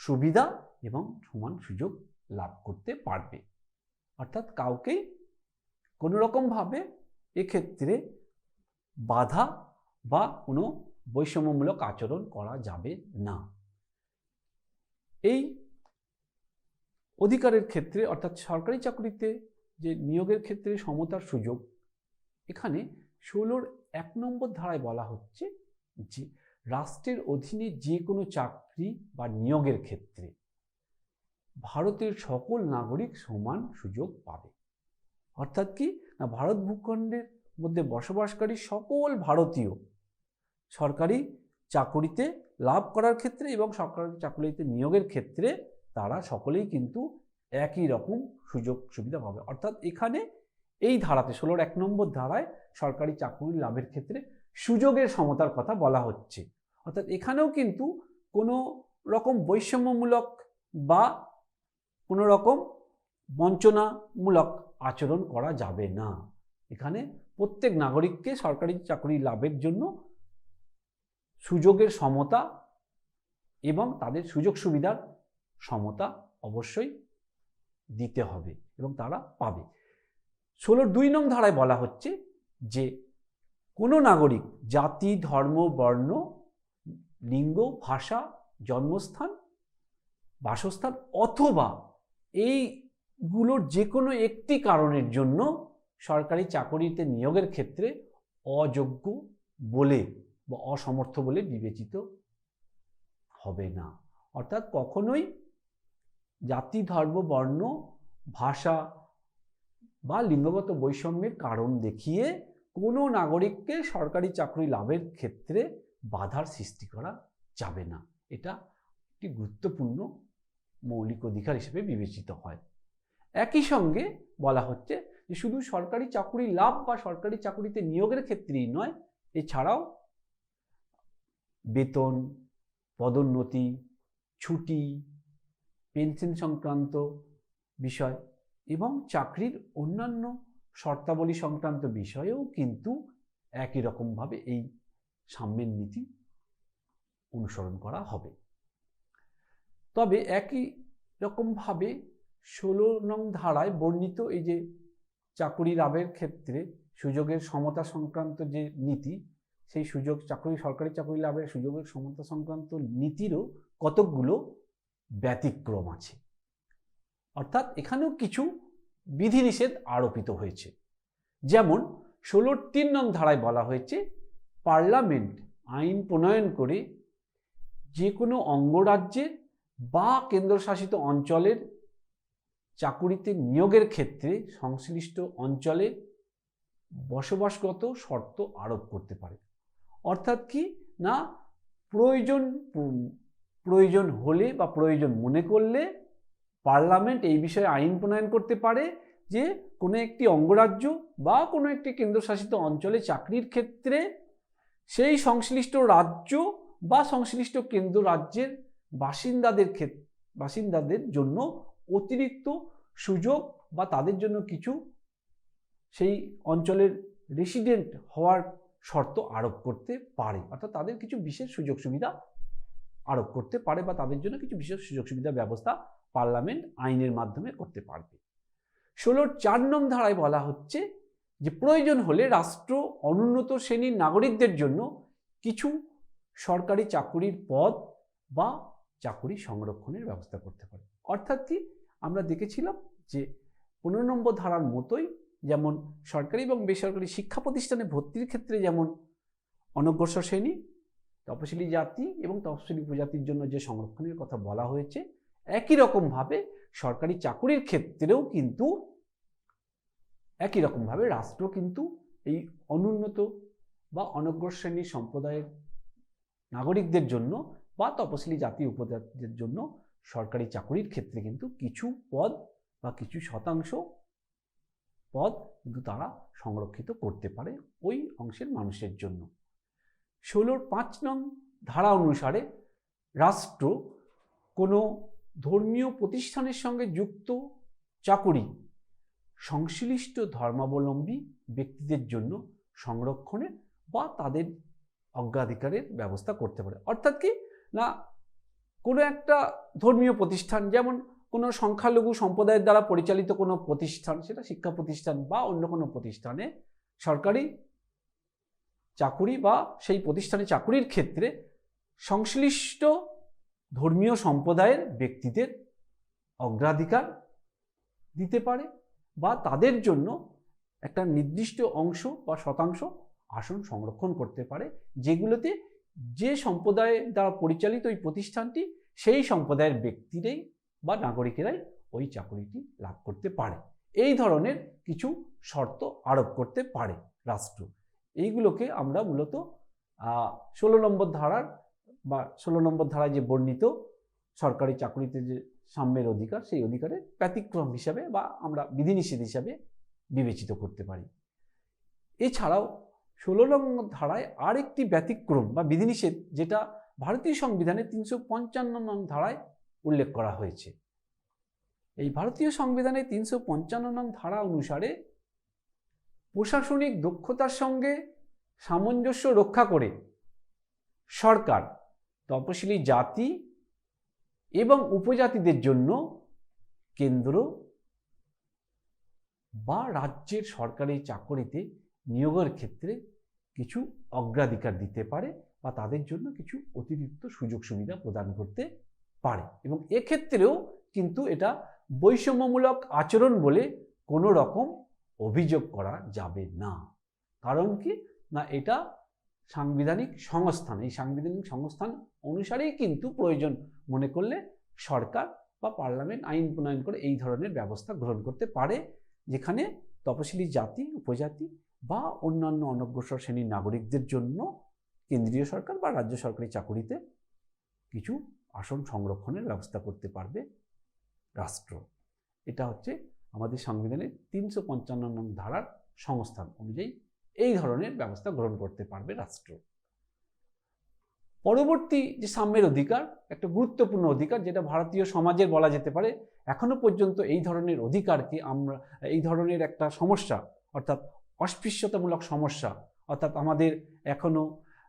সুবিধা এবং সমান সুযোগ লাভ করতে পারবে। অর্থাৎ কাউকেই কোনো রকমভাবে এক্ষেত্রে বাধা বা কোনো বৈষম্যমূলক আচরণ করা যাবে না। এই অধিকারের ক্ষেত্রে অর্থাৎ সরকারি চাকরিতে যে নিয়োগের ক্ষেত্রে সমতার সুযোগ, এখানে 16-র 1 নম্বর ধারায় বলা হচ্ছে যে রাষ্ট্রের অধীনে যে কোনো চাকরি বা নিয়োগের ক্ষেত্রে ভারতের সকল নাগরিক সমান সুযোগ পাবে। অর্থাৎ কি না, ভারত ভূখণ্ডের মধ্যে বসবাসকারী সকল ভারতীয় সরকারি চাকুরিতে লাভ করার ক্ষেত্রে এবং সরকারি চাকুরিতে নিয়োগের ক্ষেত্রে তারা সকলেই কিন্তু একই রকম সুযোগ সুবিধা পাবে। অর্থাৎ এখানে এই ধারাতে 16-র 1 নম্বর ধারায় সরকারি চাকুরি লাভের ক্ষেত্রে সুযোগের সমতার কথা বলা হচ্ছে। অর্থাৎ এখানেও কিন্তু কোনো রকম বৈষম্যমূলক বা কোনো রকম বঞ্চনামূলক আচরণ করা যাবে না। এখানে প্রত্যেক নাগরিককে সরকারি চাকরি লাভের জন্য সুযোগের সমতা এবং তাদের সুযোগ সুবিধার সমতা অবশ্যই দিতে হবে এবং তারা পাবে। 16-র 2 নং ধারায় বলা হচ্ছে যে কোনো নাগরিক জাতি, ধর্ম, বর্ণ, লিঙ্গ, ভাষা, জন্মস্থান, বাসস্থান অথবা এইগুলোর যে কোনো একটি কারণের জন্য সরকারি চাকরিতে নিয়োগের ক্ষেত্রে অযোগ্য বলে বা অসমর্থ বলে বিবেচিত হবে না। অর্থাৎ কখনোই জাতি, ধর্ম, বর্ণ, ভাষা বা লিঙ্গগত বৈষম্যের কারণ দেখিয়ে কোনো নাগরিককে সরকারি চাকরি লাভের ক্ষেত্রে বাধার সৃষ্টি করা যাবে না। এটা একটি গুরুত্বপূর্ণ মৌলিক অধিকার হিসেবে বিবেচিত হয়। একই সঙ্গে বলা হচ্ছে যে শুধু সরকারি চাকরি লাভ বা সরকারি চাকরিতে নিয়োগের ক্ষেত্রেই নয়, এছাড়াও বেতন, পদোন্নতি, ছুটি, পেনশন সংক্রান্ত বিষয় এবং চাকরির অন্যান্য শর্তাবলী সংক্রান্ত বিষয়েও কিন্তু একই রকমভাবে এই সাম্যের নীতি অনুসরণ করা হবে। তবে একই রকমভাবে 16 নং ধারায় বর্ণিত এই যে চাকুরি লাভের ক্ষেত্রে সুযোগের সমতা সংক্রান্ত যে নীতি, সেই সরকারি চাকরি লাভের সুযোগের সমতা সংক্রান্ত নীতিরও কতকগুলো ব্যতিক্রম আছে। অর্থাৎ এখানেও কিছু বিধিনিষেধ আরোপিত হয়েছে। যেমন 16-3 নং ধারায় বলা হয়েছে, পার্লামেন্ট আইন প্রণয়ন করে যে কোনো অঙ্গরাজ্যের বা কেন্দ্রশাসিত অঞ্চলের চাকুরিতে নিয়োগের ক্ষেত্রে সংশ্লিষ্ট অঞ্চলে বসবাসগত শর্ত আরোপ করতে পারে। অর্থাৎ কি না, প্রয়োজন হলে বা প্রয়োজন মনে করলে পার্লামেন্ট এই বিষয়ে আইন প্রণয়ন করতে পারে যে কোনো একটি অঙ্গরাজ্য বা কোনো একটি কেন্দ্রশাসিত অঞ্চলে চাকরির ক্ষেত্রে সেই সংশ্লিষ্ট রাজ্য বা সংশ্লিষ্ট কেন্দ্র রাজ্যের বাসিন্দাদের জন্য অতিরিক্ত সুযোগ বা তাদের জন্য কিছু সেই অঞ্চলের রেসিডেন্ট হওয়ার শর্ত আরোপ করতে পারে। অর্থাৎ তাদের কিছু বিশেষ সুযোগ সুবিধা আরোপ করতে পারে বা তাদের জন্য কিছু বিশেষ সুযোগ সুবিধা ব্যবস্থা পার্লামেন্ট আইনের মাধ্যমে করতে পারবে। 16-4 নং ধারায় বলা হচ্ছে যে প্রয়োজন হলে রাষ্ট্র অনুন্নত শ্রেণীর নাগরিকদের জন্য কিছু সরকারি চাকুরির পদ বা চাকুরি সংরক্ষণের ব্যবস্থা করতে পারে। অর্থাৎ কি, আমরা দেখেছিলাম যে 15 নম্বর ধারার মতোই যেমন সরকারি এবং বেসরকারি শিক্ষা প্রতিষ্ঠানে ভর্তির ক্ষেত্রে যেমন অনগ্রসর শ্রেণী, তপশিলি জাতি এবং তপশিলি উপজাতির জন্য যে সংরক্ষণের কথা বলা হয়েছে, একই রকমভাবে সরকারি চাকুরির ক্ষেত্রেও কিন্তু একই রকমভাবে রাষ্ট্র কিন্তু এই অনুন্নত বা অনগ্রসর শ্রেণীর সম্প্রদায়ের নাগরিকদের জন্য বা তপশিলি জাতি উপজাতিদের জন্য সরকারি চাকুরির ক্ষেত্রে কিন্তু কিছু পদ বা কিছু শতাংশ পদ কিন্তু তারা সংরক্ষিত করতে পারে ওই অংশের মানুষের জন্য। 16-5 নং ধারা অনুসারে রাষ্ট্র কোনো ধর্মীয় প্রতিষ্ঠানের সঙ্গে যুক্ত চাকুরি সংশ্লিষ্ট ধর্মাবলম্বী ব্যক্তিদের জন্য সংরক্ষণে বা তাদের অগ্রাধিকারের ব্যবস্থা করতে পারে। অর্থাৎ কি না, কোনো একটা ধর্মীয় প্রতিষ্ঠান, যেমন কোনো সংখ্যালঘু সম্প্রদায়ের দ্বারা পরিচালিত কোনো প্রতিষ্ঠান, সেটা শিক্ষা প্রতিষ্ঠান বা অন্য কোনো প্রতিষ্ঠানে সরকারি চাকুরি বা সেই প্রতিষ্ঠানে চাকুরির ক্ষেত্রে সংশ্লিষ্ট ধর্মীয় সম্প্রদায়ের ব্যক্তিদের অগ্রাধিকার দিতে পারে বা তাদের জন্য একটা নির্দিষ্ট অংশ বা শতাংশ আসন সংরক্ষণ করতে পারে, যেগুলোতে যে সম্প্রদায় দ্বারা পরিচালিত ওই প্রতিষ্ঠানটি, সেই সম্প্রদায়ের ব্যক্তিরাই বা নাগরিকেরাই ওই চাকুরিটি লাভ করতে পারে। এই ধরনের কিছু শর্ত আরোপ করতে পারে রাষ্ট্র। এইগুলোকে আমরা মূলত 16 নম্বর ধারার বা 16 নম্বর ধারায় যে বর্ণিত সরকারি চাকুরিতে যে সাম্যের অধিকার, সেই অধিকারের ব্যতিক্রম হিসাবে বা আমরা বিধিনিষেধ হিসাবে বিবেচিত করতে পারি। এছাড়াও 16 নম্বর ধারায় আরেকটি ব্যতিক্রম বা বিধিনিষেধ, যেটা ভারতীয় সংবিধানের 355 নং ধারায় উল্লেখ করা হয়েছে। এই ভারতীয় সংবিধানের 355 নং ধারা অনুসারে প্রশাসনিক দক্ষতার সঙ্গে সামঞ্জস্য রক্ষা করে সরকার তপশিলি জাতি এবং উপজাতিদের জন্য কেন্দ্র বা রাজ্যের সরকারি চাকরিতে নিয়োগের ক্ষেত্রে কিছু অগ্রাধিকার দিতে পারে বা তাদের জন্য কিছু অতিরিক্ত সুযোগ সুবিধা প্রদান করতে পারে। এবং এক্ষেত্রেও কিন্তু এটা বৈষম্যমূলক আচরণ বলে কোনো রকম অভিযোগ করা যাবে না। কারণ কি না, এটা সাংবিধানিক সংস্থান, এই সাংবিধানিক সংস্থান অনুসারেই কিন্তু প্রয়োজন মনে করলে সরকার বা পার্লামেন্ট আইন প্রণয়ন করে এই ধরনের ব্যবস্থা গ্রহণ করতে পারে, যেখানে তপশিলি জাতি, উপজাতি বা অন্যান্য অনগ্রসর শ্রেণীর নাগরিকদের জন্য কেন্দ্রীয় সরকার বা রাজ্য সরকারি চাকুরিতে কিছু আসন সংরক্ষণের ব্যবস্থা করতে পারবে রাষ্ট্র। এটা হচ্ছে আমাদের সংবিধানের 355 নং ধারার সংস্থান অনুযায়ী এই ধরনের ব্যবস্থা গ্রহণ করতে পারবে রাষ্ট্র। পরবর্তী যে সাম্যের অধিকার, একটা গুরুত্বপূর্ণ অধিকার, যেটা ভারতীয় সমাজের বলা যেতে পারে এখনো পর্যন্ত এই ধরনের অধিকারকে আমরা, এই ধরনের একটা সমস্যা অর্থাৎ অস্পৃশ্যতামূলক সমস্যা, অর্থাৎ আমাদের এখনো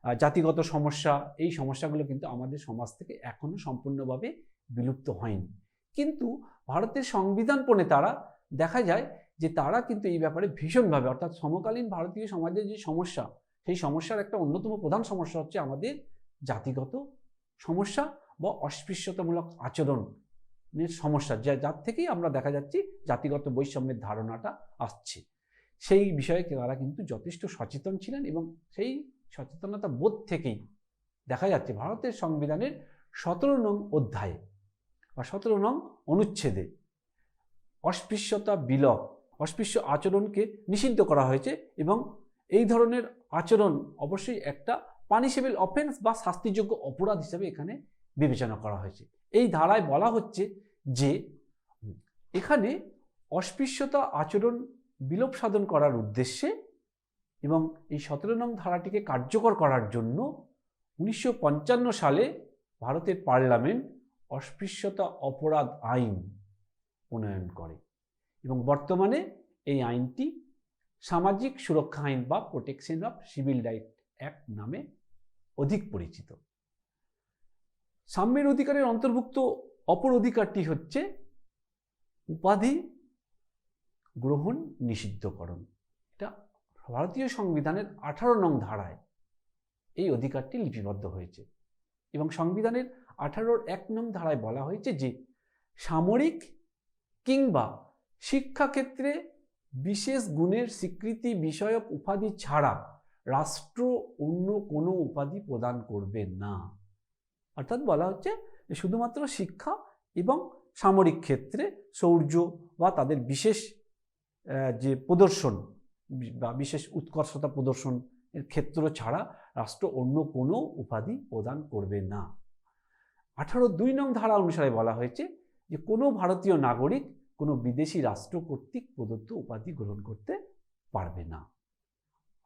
জাতিগত সমস্যা, এই সমস্যাগুলো কিন্তু আমাদের সমাজ থেকে এখনো সম্পূর্ণভাবে বিলুপ্ত হয়নি। কিন্তু ভারতের সংবিধান প্রণেতারা দেখা যায় যে তারা কিন্তু এই ব্যাপারে ভীষণভাবে, অর্থাৎ সমকালীন ভারতীয় সমাজের যে সমস্যা, সেই সমস্যার একটা অন্যতম প্রধান সমস্যা হচ্ছে আমাদের জাতিগত সমস্যা বা অস্পৃশ্যতামূলক আচরণের সমস্যা, যার থেকেই আমরা দেখা যাচ্ছি জাতিগত বৈষম্যের ধারণাটা আসছে। সেই বিষয়ে তারা কিন্তু যথেষ্ট সচেতন ছিলেন এবং সেই সচেতনতা বোধ থেকেই দেখা যাচ্ছে ভারতের সংবিধানের 17 নং অধ্যায়ে বা 17 নং অনুচ্ছেদে অস্পৃশ্যতা বিলোপ, অস্পৃশ্য আচরণকে নিষিদ্ধ করা হয়েছে এবং এই ধরনের আচরণ অবশ্যই একটা পানিশেবল অফেন্স বা শাস্তিযোগ্য অপরাধ হিসেবে এখানে বিবেচনা করা হয়েছে। এই ধারায় বলা হচ্ছে যে এখানে অস্পৃশ্যতা আচরণ বিলোপ সাধন করার উদ্দেশ্যে এবং এই 17 নং ধারাটিকে কার্যকর করার জন্য 1955 সালে ভারতের পার্লামেন্ট অস্পৃশ্যতা অপরাধ আইন প্রণয়ন করে এবং বর্তমানে এই আইনটি সামাজিক সুরক্ষা আইন বা protection of civil right act নামে অধিক পরিচিত। সাম্যের অধিকারের অন্তর্ভুক্ত অপর অধিকারটি হচ্ছে উপাধি গ্রহণ নিষিদ্ধকরণ। এটা ভারতীয় সংবিধানের 18 নং ধারায় এই অধিকারটি লিপিবদ্ধ হয়েছে এবং সংবিধানের 18-1 নং ধারায় বলা হয়েছে যে সামরিক কিংবা শিক্ষাক্ষেত্রে বিশেষ গুণের স্বীকৃতি বিষয়ক উপাধি ছাড়া রাষ্ট্র অন্য কোনো উপাধি প্রদান করবে না। অর্থাৎ বলা হচ্ছে যে শুধুমাত্র শিক্ষা এবং সামরিক ক্ষেত্রে শৌর্য বা তাদের বিশেষ যে প্রদর্শন বা বিশেষ উৎকর্ষতা প্রদর্শনের ক্ষেত্র ছাড়া রাষ্ট্র অন্য কোনো উপাধি প্রদান করবে না। 18(2) নং ধারা অনুসারে বলা হয়েছে যে কোনো ভারতীয় নাগরিক কোনো বিদেশি রাষ্ট্র কর্তৃক প্রদত্ত উপাধি গ্রহণ করতে পারবে না।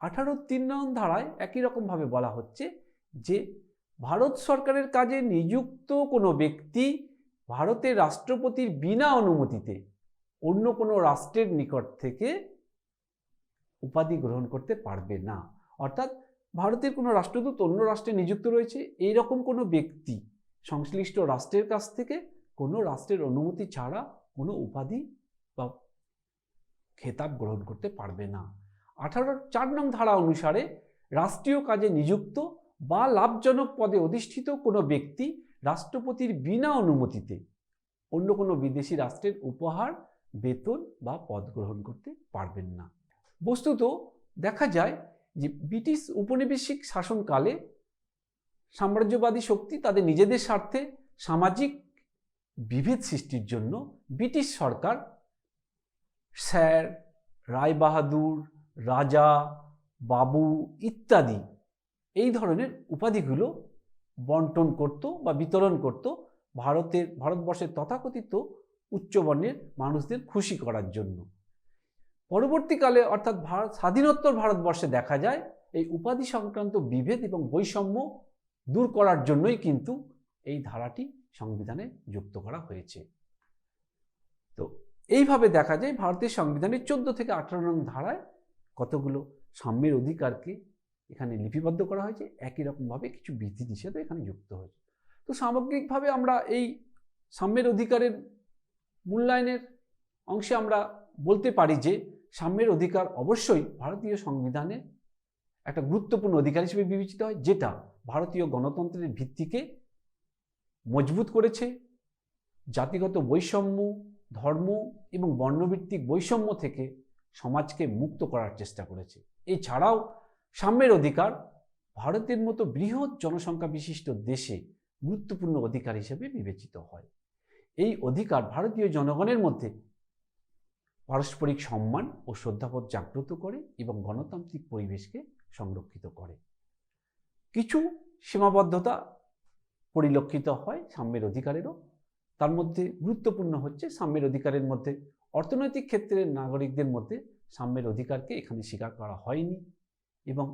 18(3) নং ধারায় একই রকমভাবে বলা হচ্ছে যে ভারত সরকারের কাজে নিযুক্ত কোনো ব্যক্তি ভারতের রাষ্ট্রপতির বিনা অনুমতিতে অন্য কোনো রাষ্ট্রের নিকট থেকে উপাধি গ্রহণ করতে পারবে না। অর্থাৎ ভারতের কোনো রাষ্ট্রদূত অন্য রাষ্ট্রে নিযুক্ত রয়েছে, এইরকম কোনো ব্যক্তি সংশ্লিষ্ট রাষ্ট্রের কাছ থেকে কোনো রাষ্ট্রের অনুমতি ছাড়া কোনো উপাধি বা খেতাব গ্রহণ করতে পারবে না। 18(4) নং ধারা অনুসারে রাষ্ট্রীয় কাজে নিযুক্ত বা লাভজনক পদে অধিষ্ঠিত কোনো ব্যক্তি রাষ্ট্রপতির বিনা অনুমতিতে অন্য কোনো বিদেশি রাষ্ট্রের উপহার, বেতন বা পদ গ্রহণ করতে পারবেন না। বস্তুত দেখা যায় যে ব্রিটিশ উপনিবেশিক শাসনকালে সাম্রাজ্যবাদী শক্তি তাদের নিজেদের স্বার্থে সামাজিক বিভেদ সৃষ্টির জন্য ব্রিটিশ সরকার স্যার, রায়বাহাদুর, রাজা, বাবু ইত্যাদি এই ধরনের উপাধিগুলো বন্টন করত বা বিতরণ করত ভারতবর্ষের তথাকথিত উচ্চবর্ণের মানুষদের খুশি করার জন্য। পরবর্তীকালে অর্থাৎ স্বাধীনোত্তর ভারতবর্ষে দেখা যায় এই উপাধি সংক্রান্ত বিভেদ এবং বৈষম্য দূর করার জন্যই কিন্তু এই ধারাটি সংবিধানে যুক্ত করা হয়েছে। তো এইভাবে দেখা যায় ভারতের সংবিধানের 14 থেকে 18 নং ধারায় কতগুলো সাম্যের অধিকারকে এখানে লিপিবদ্ধ করা হয়েছে, একই রকমভাবে কিছু বিধিনিষেধও এখানে যুক্ত হয়েছে। তো সামগ্রিকভাবে আমরা এই সাম্যের অধিকারের মূল্যায়নের অংশে আমরা বলতে পারি যে সাম্যের অধিকার অবশ্যই ভারতীয় সংবিধানে একটা গুরুত্বপূর্ণ অধিকার হিসেবে বিবেচিত হয়, যেটা ভারতীয় গণতন্ত্রের ভিত্তিকে মজবুত করেছে, জাতিগত বৈষম্য, ধর্ম এবং বর্ণভিত্তিক বৈষম্য থেকে সমাজকে মুক্ত করার চেষ্টা করেছে। এছাড়াও সাম্যের অধিকার ভারতের মতো বৃহৎ জনসংখ্যা বিশিষ্ট দেশে গুরুত্বপূর্ণ অধিকার হিসেবে বিবেচিত হয়। এই অধিকার ভারতীয় জনগণের মধ্যে পারস্পরিক সম্মান ও শ্রদ্ধাবোধ জাগ্রত করে এবং গণতান্ত্রিক পরিবেশকে সংরক্ষিত করে। কিছু সীমাবদ্ধতা পরিলক্ষিত হয় সাম্যের অধিকারেরও। তার মধ্যে গুরুত্বপূর্ণ হচ্ছে সাম্যের অধিকারের মধ্যে অর্থনৈতিক ক্ষেত্রের নাগরিকদের মধ্যে সাম্যের অধিকারকে এখানে স্বীকার করা হয়নি এবং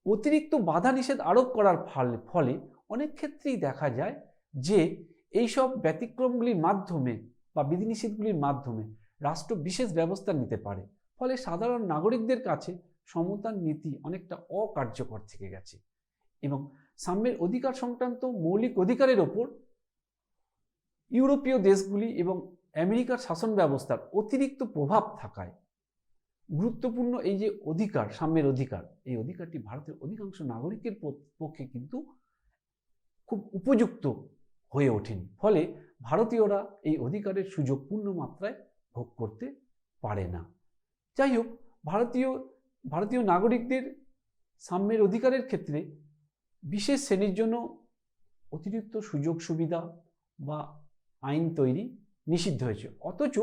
অতিরিক্ত বাধা নিষেধ আরোপ করার ফলে অনেক ক্ষেত্রেই দেখা যায় যে এইসব ব্যতিক্রমগুলির মাধ্যমে বা বিধিনিষেধগুলির মাধ্যমে রাষ্ট্র বিশেষ ব্যবস্থা নিতে পারে। ফলে সাধারণ নাগরিকদের কাছে সমতার নীতি অনেকটা অকার্যকর থেকে গেছে এবং সাম্যের অধিকার সংক্রান্ত মৌলিক অধিকারের ওপর ইউরোপীয় দেশগুলি এবং আমেরিকার শাসন ব্যবস্থার অতিরিক্ত প্রভাব থাকায় গুরুত্বপূর্ণ এই যে অধিকার, সাম্যের অধিকার, এই অধিকারটি ভারতের অধিকাংশ নাগরিকের পক্ষে কিন্তু খুব উপযুক্ত হয়ে ওঠেনি। ফলে ভারতীয়রা এই অধিকারের সুযোগ পূর্ণ মাত্রায় ভোগ করতে পারে না। যাই হোক, ভারতীয় নাগরিকদের সাম্যের অধিকারের ক্ষেত্রে বিশেষ শ্রেণীর জন্য অতিরিক্ত সুযোগ সুবিধা বা আইন তৈরি নিষিদ্ধ হয়েছে, অথচ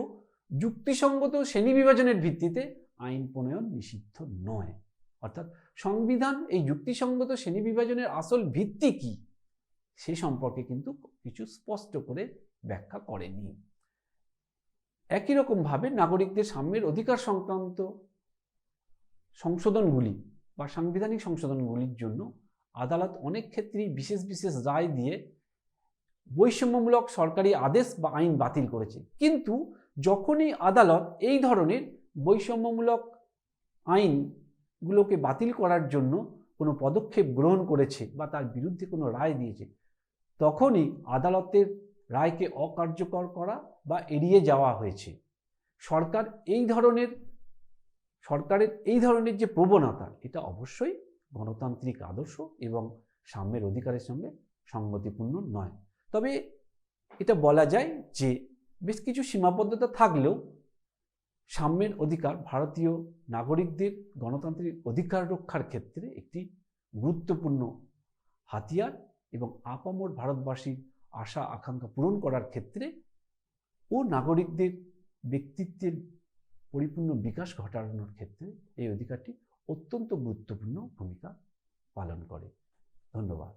যুক্তিসঙ্গত শ্রেণী বিভাজনের ভিত্তিতে আইন প্রণয়ন নিষিদ্ধ নয়। অর্থাৎ সংবিধান এই যুক্তিসঙ্গত শ্রেণী বিভাজনের আসল ভিত্তি কি সে সম্পর্কে কিন্তু কিছু স্পষ্ট করে ব্যাখ্যা করেনি। একই রকমভাবে নাগরিকদের সাম্যের অধিকার সংক্রান্ত সংশোধনগুলি বা সাংবিধানিক সংশোধনগুলির জন্য আদালত অনেক ক্ষেত্রেই বিশেষ বিশেষ রায় দিয়ে বৈষম্যমূলক সরকারি আদেশ বা আইন বাতিল করেছে। কিন্তু যখনই আদালত এই ধরনের বৈষম্যমূলক আইনগুলোকে বাতিল করার জন্য কোনো পদক্ষেপ গ্রহণ করেছে বা তার বিরুদ্ধে কোনো রায় দিয়েছে, তখনই আদালতের রায়কে অকার্যকর করা বা এড়িয়ে যাওয়া হয়েছে। সরকারের এই ধরনের যে প্রবণতা, এটা অবশ্যই গণতান্ত্রিক আদর্শ এবং সাম্যের অধিকারের সঙ্গে সঙ্গতিপূর্ণ নয়। তবে এটা বলা যায় যে বেশ কিছু সীমাবদ্ধতা থাকলেও সাম্যের অধিকার ভারতীয় নাগরিকদের গণতান্ত্রিক অধিকার রক্ষার ক্ষেত্রে একটি গুরুত্বপূর্ণ হাতিয়ার এবং আপামর ভারতবাসীর আশা আকাঙ্ক্ষা পূরণ করার ক্ষেত্রে ও নাগরিকদের ব্যক্তিত্বের পরিপূর্ণ বিকাশ ঘটানোর ক্ষেত্রে এই অধিকারটি অত্যন্ত গুরুত্বপূর্ণ ভূমিকা পালন করে। ধন্যবাদ।